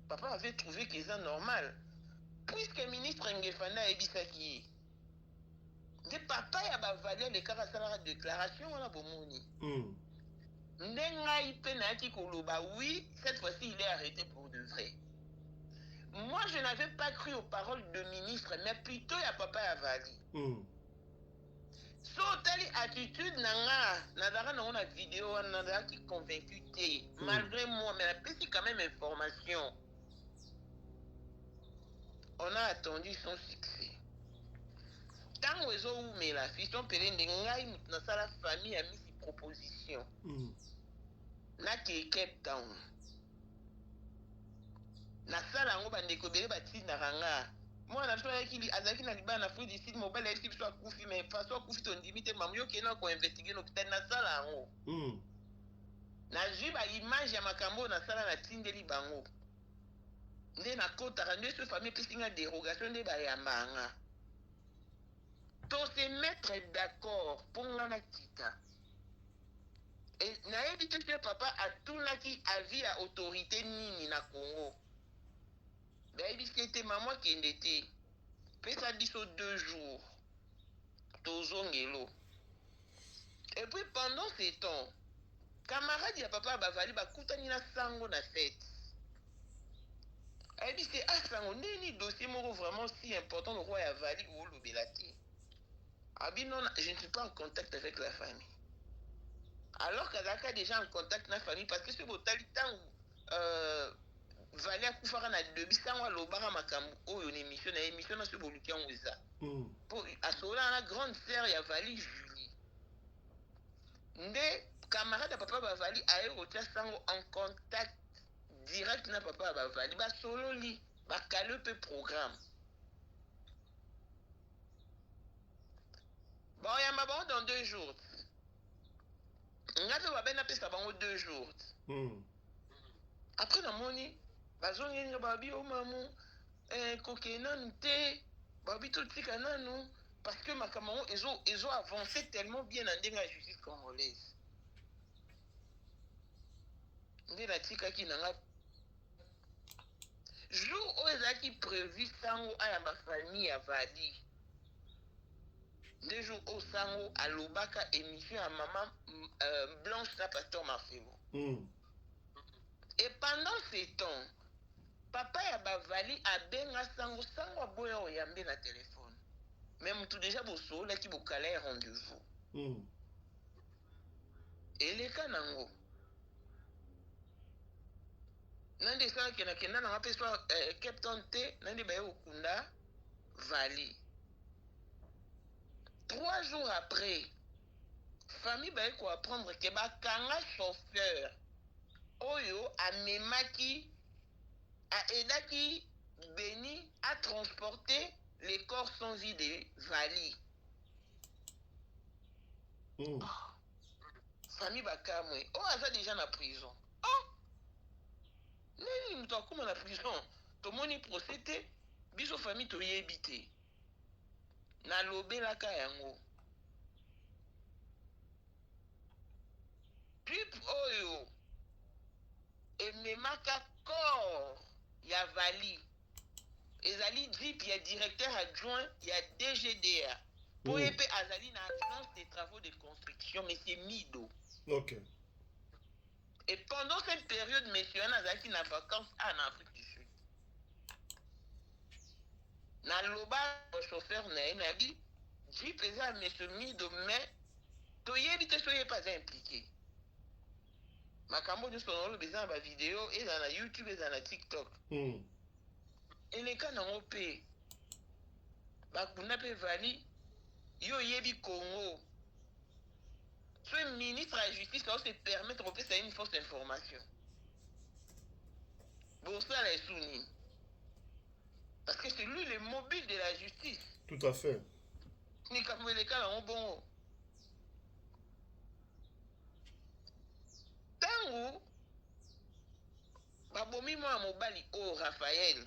Papa avait trouvé que c'est normal. Puisque le ministre Ngefana a dit ça qui est. Papa a bavalé les cas à la déclaration à la bomoni. Nenga ipena ki koloba, oui, cette fois-ci il est arrêté pour de vrai. Moi je n'avais pas cru aux paroles de ministre, mais plutôt à papa Avali. So telle attitude nanga, nazara na una vidéo nazara qui convaincu té. Malgré moi, mais la petite quand même information. On a attendu son succès. Tant que où mais la fiston pelé ngai na sala famille a mis ses propositions. Na ke Cape Town. Na sala ngo bandeko bele bati na ranga. Moi na so yaki azaki na liba na Afrique du Sud mobile équipe soit kufi mais façon kufi ton limite mamyo ke na ko investiguer l'hôpital na sala ngo. Na jiba image ya makambo na sala na tindeli bango. Nde na kota nde ce famille pisinga dérogation nde bayambanga. To se mettre d'accord pour ngana kita. Et na évité que papa a tout na ki avis à autorité nini na Congo. Ben il était maman qui était. Puis ça dit sur 2 jours. Tozongelo. Et puis pendant ces temps, camarade ya papa bavali bakutani na sango na fête. Elle dit c'est sango nini dossier moko vraiment si important le roi Avali ou le Belati. Abi non, je ne suis pas en contact avec la famille. Alors qu'Azaka est déjà en contact avec la famille parce que ce botali tant Vali akufaka na debi sango lobara makambu oyo na émission na ce boluki en weza. Pour asola la grande sœur ya Vali Julie. Nde camarade de papa Bavali a eu sango en contact direct na papa Bavali ba solo li ba calope programme. Bon ya mabon dans 2 jours. Ngato ba ben apesa bango 2 jours. Après la moni bazongi nga babi o mamu kokenan te babi to tika nanu parce que makamon ils ont avancé tellement bien dans la justice congolaise. Nde la tika ki nanga jour où ezaki prévu sango aya ma famille à Vali. 2 jours au sango à Lobaka émission à maman Blanche la pasteur Marcelo. Et pendant ces temps, papa ya Bavali a benga sango a boya oyambe na téléphone. Même tout déjà bosso là qui bokala rendez-vous. Et les kanango. Nande sa kena na ngape soit Captain T nande baye okunda Vali. 3 jours après, famille baye ko apprendre que ba kanga chauffeur oyo amemaki a aidaki Beni à transporter les corps sans vie de Vali. Famille bakamwe oh aza déjà na prison. Nani mtu akuma na prison tomoni procédé biso famille to yebité na lobelaka yango pip oyo ememaka corps ya Vali ezali jeep ya directeur adjoint ya DGDA pour épée azali na agence des travaux de construction mais c'est Mido. OK. Et pendant cette période, monsieur Anazaki na vacances en Afrique du Sud. Na loba chauffeur na dit, j'y faisais à monsieur Mido, mais toyebi te soyez pas impliqué. Makambo nous sommes le besoin de vidéo et dans la YouTube et dans la TikTok. Et les cas n'ont pas payé. Bakuna pe Vali, yo yebi Congo. Ce ministre de la Justice doit se permettre de faire une fausse information. Pour ça, les soumis. Parce que c'est lui le mobile de la justice. Tout à fait. Ni comme les cas là, bon. Tango, babomi moi mobali oh Raphaël.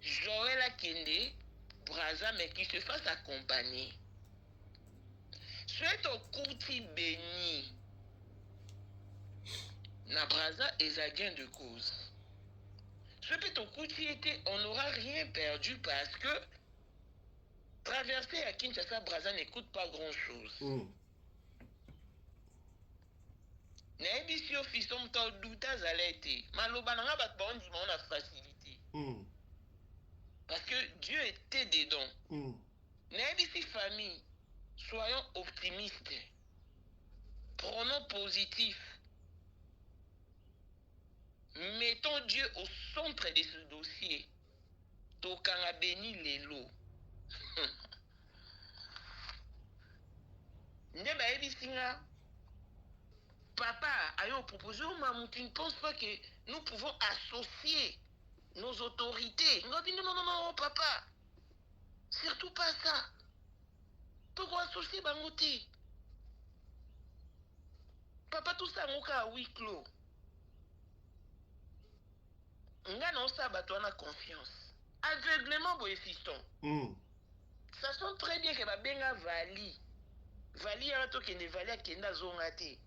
Joël Akende, Braza, mais qui se fasse accompagner. Soit au Kouti béni, na Braza et à gain de cause. Ce petit Kouti était, on n'aura rien perdu parce que traverser à Kinshasa, Braza n'écoute pas grand chose. Naebi office on t'a douta zalete. Maloba nanga bat ba on dit on a facilité. Parce que Dieu était dedans. Naebi si famille, soyons optimistes. Prenons positif. Mettons Dieu au centre de ce dossier. Tokanga béni les lots. Neba ebi singa. Papa a proposé au maman, tu ne penses pas que nous pouvons associer nos autorités? Non, papa. Surtout pas ça. Pourquoi associer Bangote? Papa, tout ça, mon cas à huis clos. Nga non ça, bah, toi, on a confiance. Aveuglement, boy, fiston. Ça sent très bien que ma benga vali. Vali, a to kende vali a kenda zongate.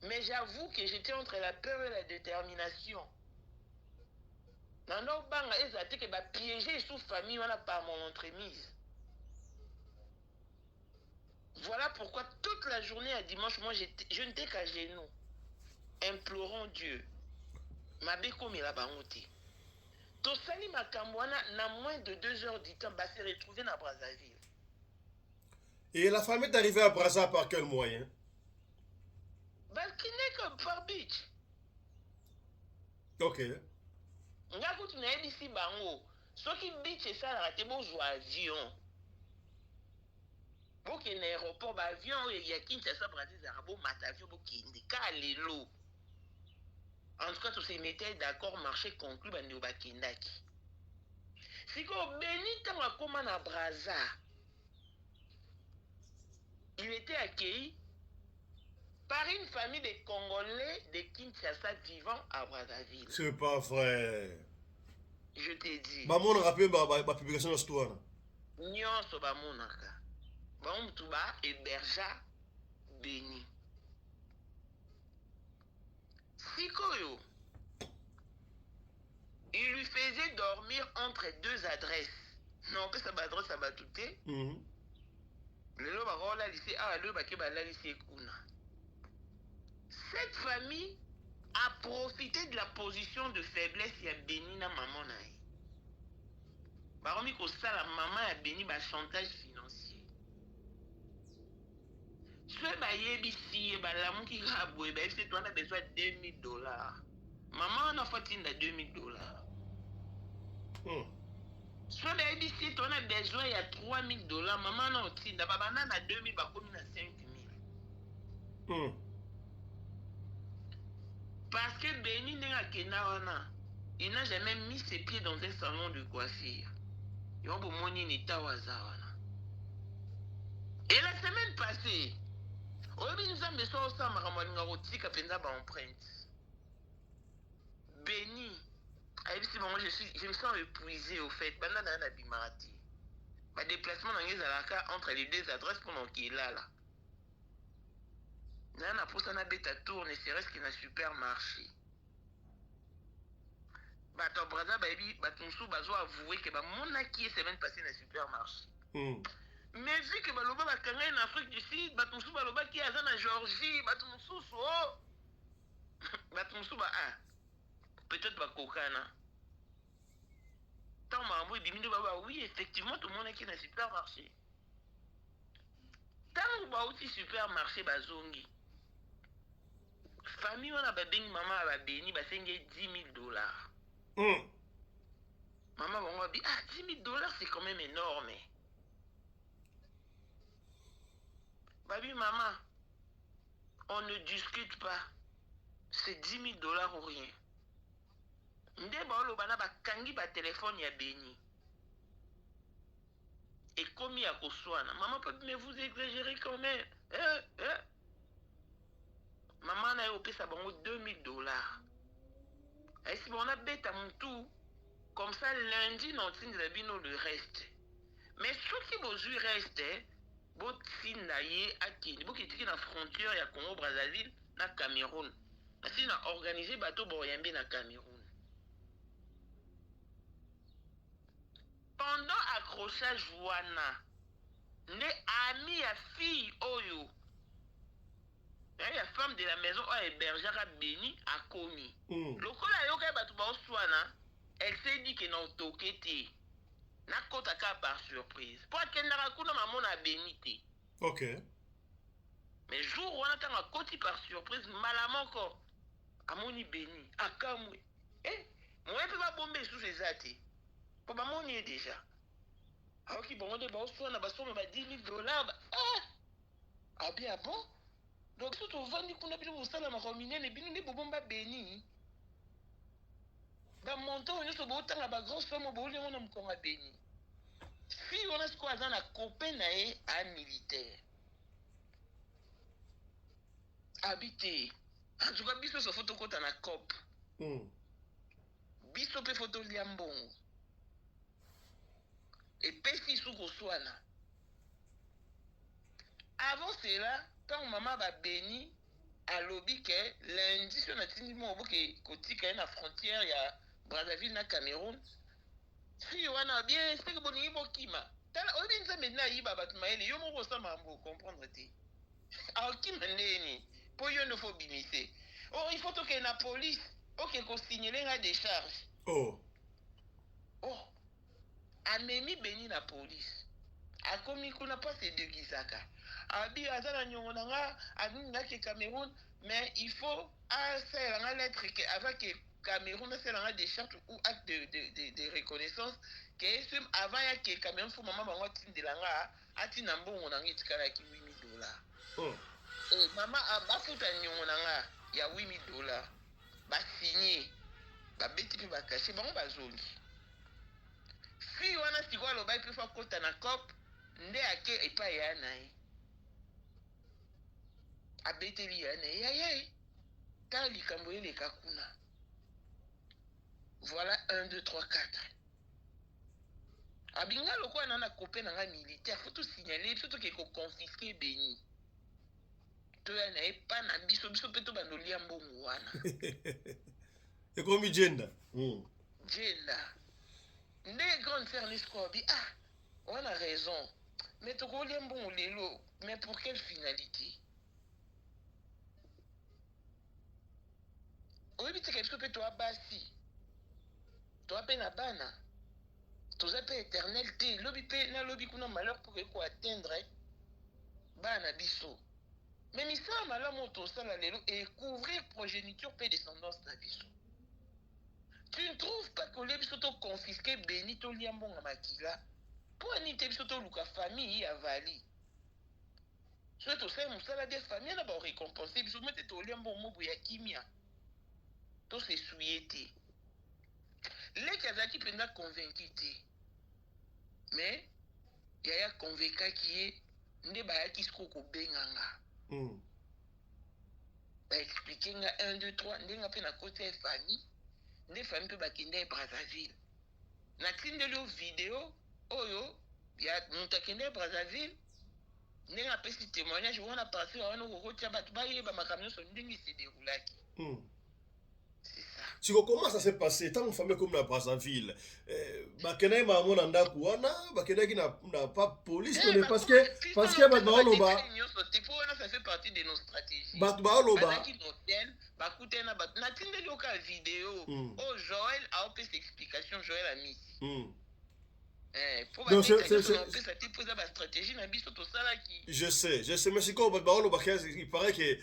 Mais j'avoue que j'étais entre la peur et la détermination. Nando banga ezate que ba piéger sous famille on a pas mon entremise. Voilà pourquoi toute la journée à dimanche, moi je n'étais qu'à genoux, implorant Dieu. Mabe comme il a bangoté. Tosali Makambouana, na moins de 2 heures du temps, va se retrouver dans Brazzaville. Et la famille est arrivée à Brazza par quel moyen? Bah, qui n'est que par beach. Ok. Nga kutu na ici bango. Ce qui beach et ça, la tebo jou avion. Bo ki na aéroport, ba avion, il y a Kinshasa, Brazzaville, Zarabo, Matavio, bo ki indika lelo. En tout cas, tous ces métiers d'accord, marché conclu, ba nyo ba kindaki. Si ko béni tanga koma na Brazza, il était accueilli par une famille de Congolais de Kinshasa vivant à Brazzaville. C'est pas vrai. Je t'ai dit. Maman a rappelé ma publication de l'histoire. Nyonso ba monaka. Ba mtuba hébergea béni. Sikoyo. Il lui faisait dormir entre 2 adresses. Non, que ça va adresse à Batouté. Le lo ba rola lycée a le ba ke ba la lycée kuna. Cette famille a profité de la position de faiblesse ya béni na maman na ye. Baromi ko sala maman ya béni ba chantage financier. Ce ba yebisi ba lamu ki rabwe ba c'est toi on a besoin de $2000. Maman on a fait $2000. Ce ba yebisi toi on a besoin il y a $3000. Maman on tinda ba banana 2000 ba komi na 5000. Parce que Béni Nenga Kenawana, il n'a jamais mis ses pieds dans un salon de coiffure. Et la semaine passée, Béni, je me sens épuisé au fait. Ma déplacement entre les 2 adresses pendant qu'il est là. Nana pour ça na beta tour ne serait-ce qu'il n'a supermarché. Bato Braza baby batonsu bazo avouer que ba mona qui est semaine passée na supermarché. Mais vu que baloba ba kanga en Afrique du Sud, batonsu baloba qui a na Georgie, batonsu so batonsu ba peut-être ba kokana. Tant mambo biminde baba oui effectivement tout le monde est qui na supermarché. Tant ba aussi supermarché bazongi. Famille on a babing maman a béni ba senge $10,000. Maman on dit $10,000 c'est quand même énorme. Babi maman, on ne discute pas. C'est $10,000 ou rien. Ndeba lo bana ba kangi ba téléphone ya béni. Et comme il y a Koswana, maman peut mais vous exagérez quand même. Maman a eu ça bon $2,000. Et si on a bête à mon tour, Comme ça, lundi, non, tindela bino le reste. Mais ce qui vous reste, vous tindaye akini, vous qui na frontière ya Congo Brazzaville na Cameroun. Parce qu'on a organisé bateau boyambi na Cameroun. Pendant accrochage wana, ne ami ya fille oyo. La femme de la maison a hébergé à Béni à Komi. Le coup là, yoka batu ba oswana, elle s'est dit que non tokete. Na kota ka par surprise. Pour qu'elle n'a kuna maman a Béni te. Ok. Mais jour où on a un côté par surprise, malamment encore. Amoni Béni, akamwe. Moi peut pas bomber sous ces athées. Pour maman y est déjà. Ah ok, bon on est bon, soit on a basson mais $10 000. Ah bien bon. Donc tout au vent, qu'on a pu vous ça la maromine et bien les bobomba Béni. Dans mon temps, on est sur autant la grosse femme au bout, on a encore Béni. Si on a ce qu'on a dans la copaine à militaire. Habité. En tout cas, biso so photo kota na cop. Biso pe photo liambongo. Et pesi sou koswana. Avant cela, quand maman va béni, à l'obi que lundi, si on a tenu mon que kotika na frontière ya Brazzaville na Cameroun. Si on a bien, c'est que bon niveau kima. Tal obi nza maintenant yiba batmaele yo mo kosa mambo comprendre te. A kima ndeni. Pour yon ne faut bimiter. Oh, il faut que la police, ok, qu'on signale la décharge. Oh. Oh. Amemi Béni la police. A commis qu'on n'a pas ces deux Gisaka. Abi azala nyonga, abi ngaki Cameroun, mais il faut faire la lettre avec Cameroun, c'est la décharge ou acte de reconnaissance que avant que Cameroun faut maman bango tin de langa, ati nambo on a ngitikala ki $8 000. Oh. Maman a bafuta nyonga ya $8 000. Ba signé. Ba beti pe ba caché bango ba zone. Si wana sikwa lo ba pe fa kota na cop nde ake epa ya nai. Abeteli ya nai ya. Ka likambo ele kakuna. Voilà 1 2 3 4. Abinga lokwa nana kopé na militaire, faut tout signaler, surtout que confisquer Béni. Toi na pas na biso peto bandolia mbongo wana. Et comme Jenda. Jenda. Les grandes fernis Kobi, on a raison. Mais tu connais bon lelo, mais pour quelle finalité? Oui, mais tu quelque chose toi basi. Toi peine à bana. Toi ça peut éternel té, lobby pe na lobby kuna malheur pour quoi atteindre bana biso. Mais misa malheur moto ça la lelo et couvrir progéniture et descendance na biso. Tu ne trouves pas que les biso to confisquer Benito liambonga makila pour aniter biso to luka famille ya vali. Soit to sai musala des familles na ba récompenser biso mette to liambonga mobu ya kimia. To se souillete. Les Kazaki penda convaincu te. Mais yaya convaincu qui est nde ba ya kisko ko benganga. Ba expliquer nga 1 2 3 ndenga pe na côté famille. Nde famille pe bakende Brazzaville. Na tindeli vidéo oyo ya mutakende Brazzaville. Ndenga pe si témoignage on a passé on a kotia batu ba yeba makamyo so ndingi se déroulaki. Si comment ça s'est passé tant famille comme la Brazzaville bakena maman nanda kuana bakena ki na pas police parce que ba ça fait partie de nos stratégies. Ba loba ba kutena ba na tindeli oka vidéo oh Joël a opé explication Joël a mis pour la stratégie na biso to sala ki je sais mais c'est quoi ba loba il paraît que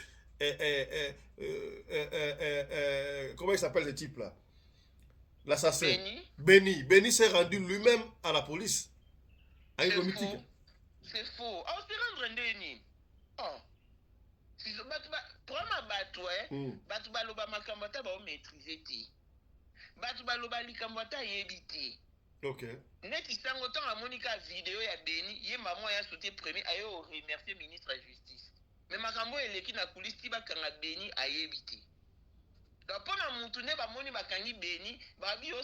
comment il s'appelle ce type là? L'assassin. Béni s'est rendu lui-même à la police. C'est faux. Oh, c'est rendre Ndeni. Oh. Si je prends ma bateau, batu baloba makambata ba maîtriser ti. Batu baloba likambata yebiti. OK. Neti sango temps la Monica vidéo ya Béni, ye maman ya sauté premier ayo remercier ministre de la justice. Mais makambo eleki na kulisi bakanga Béni ayebiti. Donc, pendant mon tournée, Moni Bakangi Beni,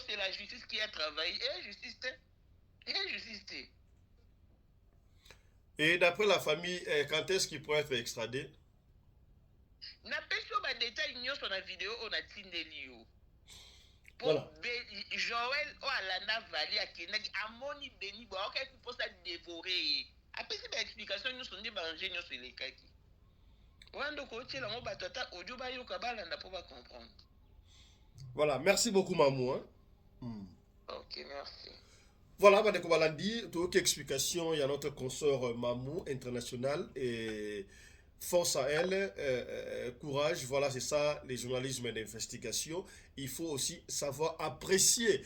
c'est la justice qui a travaillé. Et justice, Et d'après la famille, quand est-ce qu'il pourrait être extradé? Na peso ba détail nyonso na vidéo on a tindeli yo. Voilà. Joël o alanda vali akendaki amoni Beni ba ok pour ça dévorer. Apesi ba explication nyonso ndi ba anje nyonso elekaki. Wando ko tiela mo batata audio ba yo ka balanda pour ba comprendre. Voilà, merci beaucoup Mamou. Hein? Ok, merci. Voilà, Badeko Balandi, toute explication, il y a notre consort Mamou international et force à elle, courage, voilà, c'est ça, les journalismes d'investigation. Il faut aussi savoir apprécier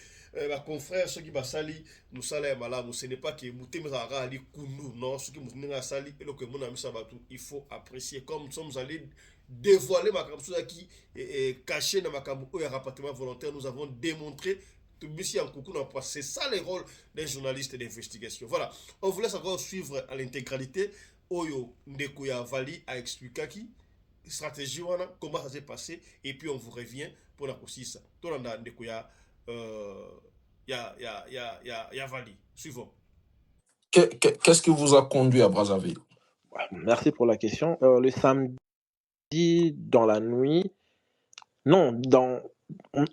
ma confrère, ceux qui m'a sali, nous salons malade, ce n'est pas que Moutemara Ali Kounou, non, ceux qui m'ont sali, et le que mon ami Sabatou, il faut apprécier, comme nous sommes allés dévoiler ma campagne qui est cachée dans ma campagne et rapatriement volontaire, nous avons démontré. C'est ça le rôle d'un journaliste d'investigation. Voilà, on vous laisse encore suivre à l'intégralité. Oyo Ndekoya Vali a expliqué qui stratégie comment ça s'est passé et puis on vous revient pour la ça. Tout le monde Ndekoya ya Vali. Suivons. Qu'est-ce qui vous a conduit à Brazzaville? Merci pour la question. Le samedi dans la nuit, non,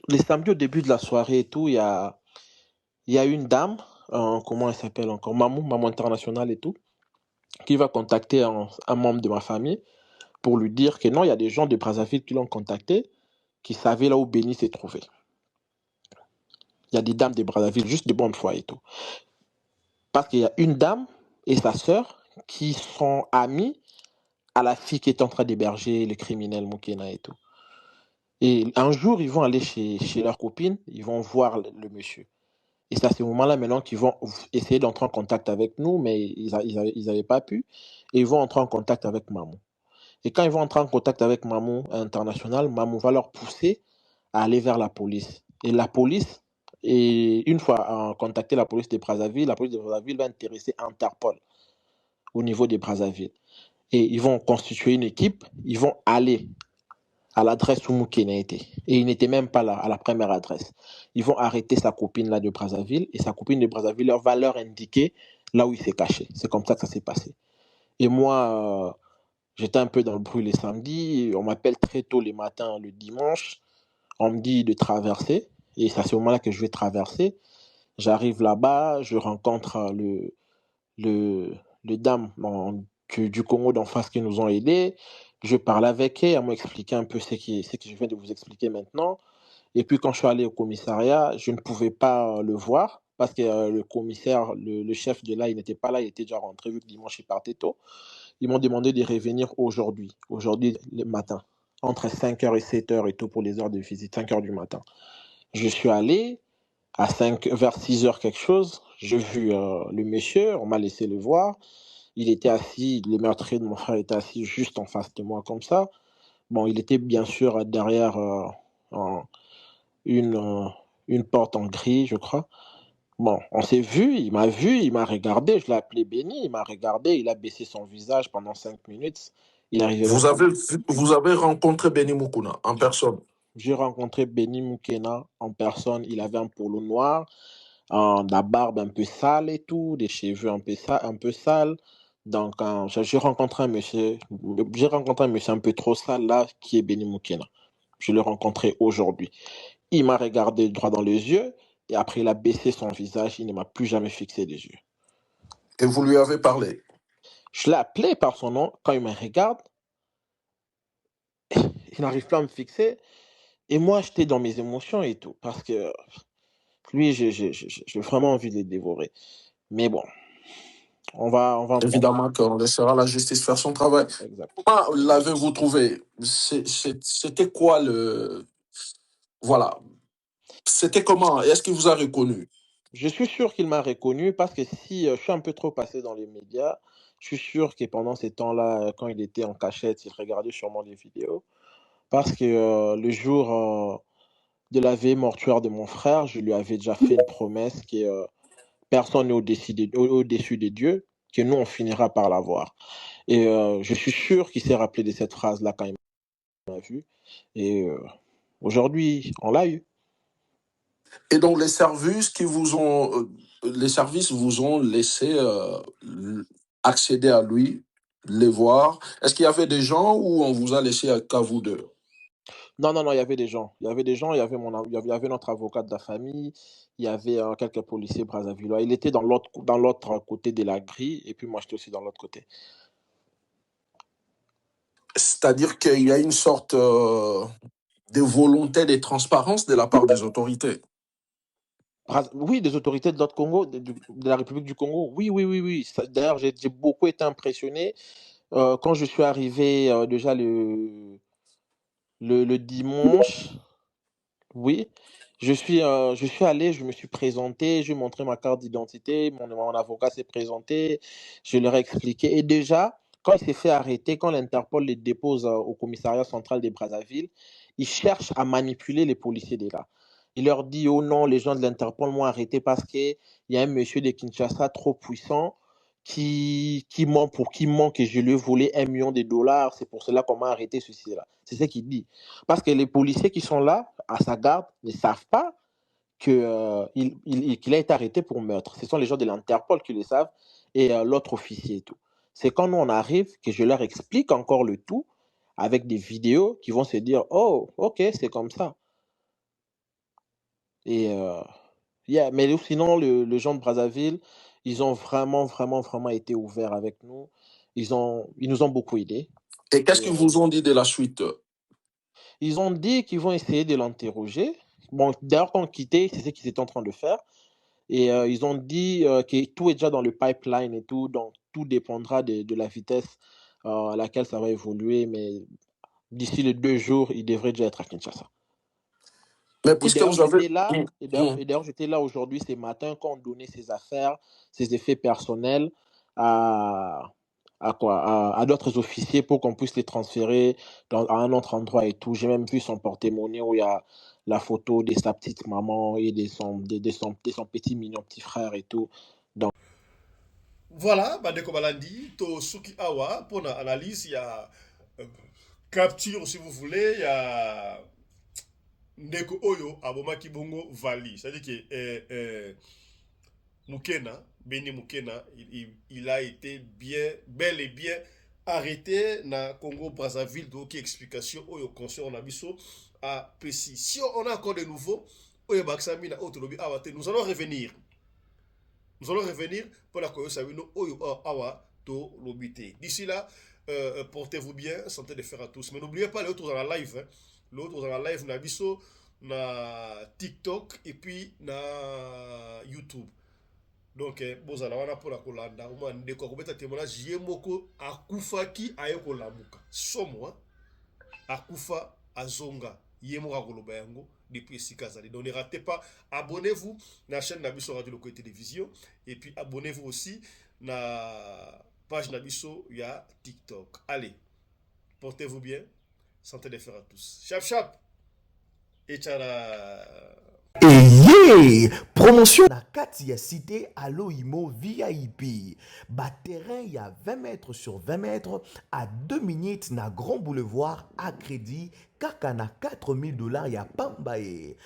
les samedis au début de la soirée et tout, il y a une dame, comment elle s'appelle encore, Maman internationale et tout, qui va contacter un membre de ma famille pour lui dire que non, il y a des gens de Brazzaville qui l'ont contacté, qui savaient là où Beni s'est trouvé. Il y a des dames de Brazzaville, juste de bonne foi et tout. Parce qu'il y a une dame et sa sœur qui sont amies à la fille qui est en train d'héberger le criminel Moukena et tout. Et un jour, ils vont aller chez leur copine, ils vont voir le monsieur. Et c'est à ce moment-là maintenant qu'ils vont essayer d'entrer en contact avec nous, mais ils n'avaient pas pu. Et ils vont entrer en contact avec Mamou. Et quand ils vont entrer en contact avec Mamou international, Mamou va leur pousser à aller vers la police. Et la police, une fois contacté la police de Brazzaville, la police de Brazzaville va intéresser Interpol au niveau de Brazzaville. Et ils vont constituer une équipe, ils vont aller à l'adresse où Moukena était. Et il n'était même pas là, à la première adresse. Ils vont arrêter sa copine là de Brazzaville, et sa copine de Brazzaville va leur indiquer là où il s'est caché. C'est comme ça que ça s'est passé. Et moi, j'étais un peu dans le bruit les samedis, on m'appelle très tôt les matins, le dimanche, on me dit de traverser, et c'est à ce moment-là que je vais traverser. J'arrive là-bas, je rencontre le dame du Congo d'en face qui nous ont aidés. Je parle avec elle m'a expliqué un peu ce que je viens de vous expliquer maintenant. Et puis quand je suis allé au commissariat, je ne pouvais pas le voir parce que le commissaire, le chef de là, il n'était pas là, il était déjà rentré vu que dimanche il partait tôt. Ils m'ont demandé de revenir aujourd'hui le matin, entre 5h et 7h et tout pour les heures de visite, 5h du matin. Je suis allé vers 6h quelque chose, j'ai vu le monsieur, on m'a laissé le voir. Il était assis, le meurtrier de mon frère était assis juste en face de moi comme ça. Bon, il était bien sûr derrière une porte en gris, je crois. Bon, on s'est vu, il m'a regardé, je l'ai appelé Beni, il m'a regardé, il a baissé son visage pendant 5 minutes. Il est arrivé Vous avez rencontré Beni Moukena en personne? J'ai rencontré Beni Moukena en personne, il avait un polo noir, la barbe un peu sale et tout, des cheveux un peu sales. Donc, j'ai rencontré un monsieur un peu trop sale là, qui est Beni Moukena. Je l'ai rencontré aujourd'hui. Il m'a regardé droit dans les yeux et après il a baissé son visage, il ne m'a plus jamais fixé les yeux. Et vous lui avez parlé? Je l'ai appelé par son nom. Quand il me regarde, il n'arrive pas à me fixer. Et moi, j'étais dans mes émotions et tout. Parce que lui, j'ai vraiment envie de le dévorer. Mais bon, on va évidemment qu'on laissera la justice faire son travail. Exact. Comment l'avez-vous trouvé? C'était quoi le... Voilà. C'était comment? Est-ce qu'il vous a reconnu? Je suis sûr qu'il m'a reconnu parce que si je suis un peu trop passé dans les médias, je suis sûr que pendant ces temps-là, quand il était en cachette, il regardait sûrement des vidéos. Parce que le jour de la veille mortuaire de mon frère, je lui avais déjà fait une promesse que personne n'est au-dessus des dieux, que nous, on finira par l'avoir. Et je suis sûr qu'il s'est rappelé de cette phrase-là quand il m'a vu. Et Aujourd'hui, on l'a eu. Et donc les services vous ont laissé accéder à lui, les voir. Est-ce qu'il y avait des gens ou on vous a laissé qu'à vous deux? Non, non, non, il y avait des gens. Il y avait des gens, il y avait notre avocat de la famille, il y avait quelques policiers brazzavillois. Il était dans l'autre côté de la grille, et puis moi, j'étais aussi dans l'autre côté. C'est-à-dire qu'il y a une sorte de volonté de transparence de la part des autorités. Oui, des autorités de l'autre Congo, de la République du Congo. Oui, oui, oui, oui. D'ailleurs, j'ai beaucoup été impressionné quand je suis arrivé déjà le dimanche. Oui, je suis allé, je me suis présenté, j'ai montré ma carte d'identité, mon avocat s'est présenté, je leur ai expliqué. Et déjà, quand il s'est fait arrêter, quand l'Interpol les dépose au commissariat central de Brazzaville, il cherche à manipuler les policiers de là. Il leur dit, oh non, les gens de l'Interpol m'ont arrêté parce qu'il y a un monsieur de Kinshasa trop puissant qui ment que je lui ai volé $1 million. C'est pour cela qu'on m'a arrêté, ceci-là. C'est ce qu'il dit. Parce que les policiers qui sont là, à sa garde, ne savent pas qu'il a été arrêté pour meurtre. Ce sont les gens de l'Interpol qui le savent et l'autre officier et tout. C'est quand nous on arrive que je leur explique encore le tout avec des vidéos qui vont se dire, oh, ok, c'est comme ça. Et mais sinon, les gens de Brazzaville, ils ont vraiment, vraiment, vraiment été ouverts avec nous. Ils nous ont beaucoup aidés. Et qu'est-ce qu'ils vous ont dit de la suite? Ils ont dit qu'ils vont essayer de l'interroger. Bon, d'ailleurs, quand on quittait, c'est ce qu'ils étaient en train de faire. Et ils ont dit que tout est déjà dans le pipeline et tout, donc tout dépendra de la vitesse à laquelle ça va évoluer. Mais d'ici les 2 jours, ils devraient déjà être à Kinshasa. Mais puisque vous avez... Et d'ailleurs, j'étais là aujourd'hui, ce matin, quand on donnait ses affaires, ses effets personnels à d'autres officiers pour qu'on puisse les transférer à un autre endroit et tout. J'ai même vu son porte-monnaie où il y a la photo de sa petite maman et de son petit mignon petit frère et tout. Donc... Voilà, Bandeko Balandi, to Suki Awa, pour l'analyse, il y a capture si vous voulez, il y a Ndeko Oyo, Abomaki Bongo Vali. C'est-à-dire que Mukena, Beni Mukena, il a été bel et bien arrêté dans Congo Brazzaville. Donc, explication Oyo concerne Nabiso à Pessi. Si on a encore de nouveaux, Oyo Baksami na Otolobi Awate, nous allons revenir. Nous allons revenir pour la Koyo Oyo Awa to Lobité. D'ici là, portez-vous bien, santé de faire à tous. Mais n'oubliez pas les autres dans la live. L'autre dans la live, Nabiso, na TikTok et puis na YouTube. Donc, bozala wana pour la kolanda. Oma ndeko akobeta témoignage yemoko akufaki ayeko lamuka. Somo akufa azonga yemoko akoloba yango depuis Sikazali. Donc, ne ratez pas. Abonnez-vous na chaîne Nabiso Radio Loco Télévision et puis abonnez-vous aussi na page Nabiso ya TikTok. Allez, portez-vous bien. Santé de faire à tous. Chap chap. Et tchara. Et promotion na kati ya cité Aloimo VIP. Terrain il y a 20 mètres sur 20 mètres à 2 minutes na Grand Boulevard à crédit. Kaka na $4,000 ya Pambaye.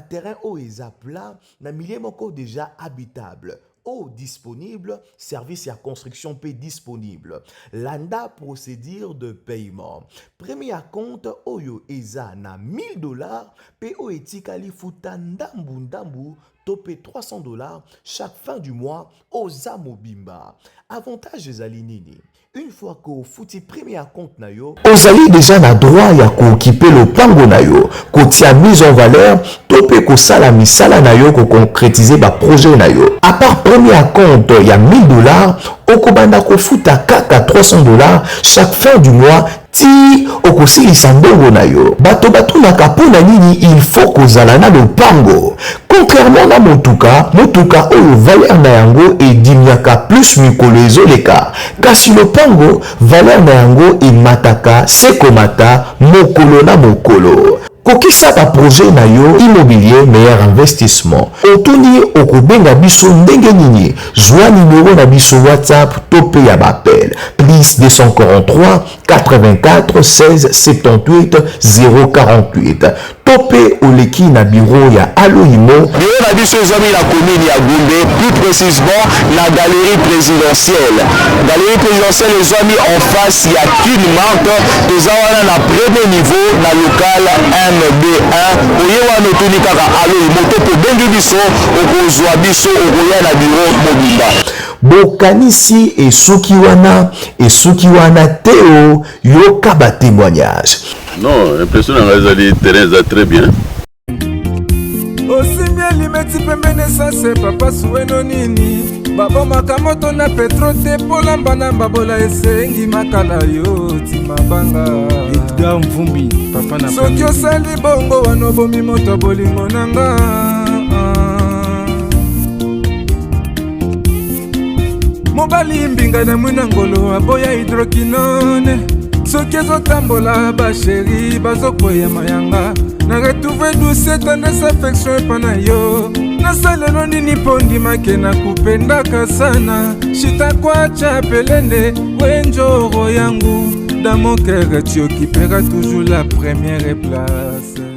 Terrain o eza plat na milieu moko déjà habitable. Eau disponible, service à construction P disponible. Landa procédure de paiement. Premier compte Oyo Eza na $1,000 PO etikali futa ndambu topé $300 chaque fin du mois aux Amobimba. Avantage Zalinini. Une fois que vous foutez premier compte nayo, vous allez déjà na droit ya occuper le pango nayo, kotia mise en valeur, topé ko sala misala nayo ko concrétiser ba projet nayo. À part premier compte, il y a $1,000, okobanda ko futa kaka $300 chaque fin du mois. Ti okosilisa mbongo na yo bato na kapona nini il faut kozala na lopango. Contrairement na motuka oyo valeur na yango edimiaka plus mikolo ezoleka, kasi lopango valeur na yango emataka sekomata mokolo na mokolo. Kokisa ba projet na yo immobilier meilleur investissement. Otoni okobenga biso ndenge nini, joa numéro na biso WhatsApp topé ya bapel plus 243 84 16 78 048. Topé oleki na bureau ya Aloimo. Bureau na biso ezami na commune ya Gombe, plus précisément la galerie présidentielle. Galerie présidentielle ezami en face ya Kinmark, tozawana na premier niveau na local MB1. Oyewa notuni kaka Aloimo to po bengi biso okozwa biso okoya na bureau mobimba. Bokanisi esuki wana teo yoka ba témoignage. Non, impression na ngazali terrain za très bien. Osimia limeti pembene sase papa suweno nini. Babo makamoto na petro te polamba na babola esengi makala yo timabanga. Edgar Mvumbi papa na soki osali bongo wana bomi moto bolingo nanga. Mobali mbinga na mwina ngolo aboya hydroquinone. Soki ezotambola basheri bazokwea mayanga. Na retrouve douce tendresse affection epana yo. Nasalelo nini pondimake na kupendaka sana. Shitakwacha pelende wenjoro yangu. Dans mon cœur tu occuperas toujours la première place.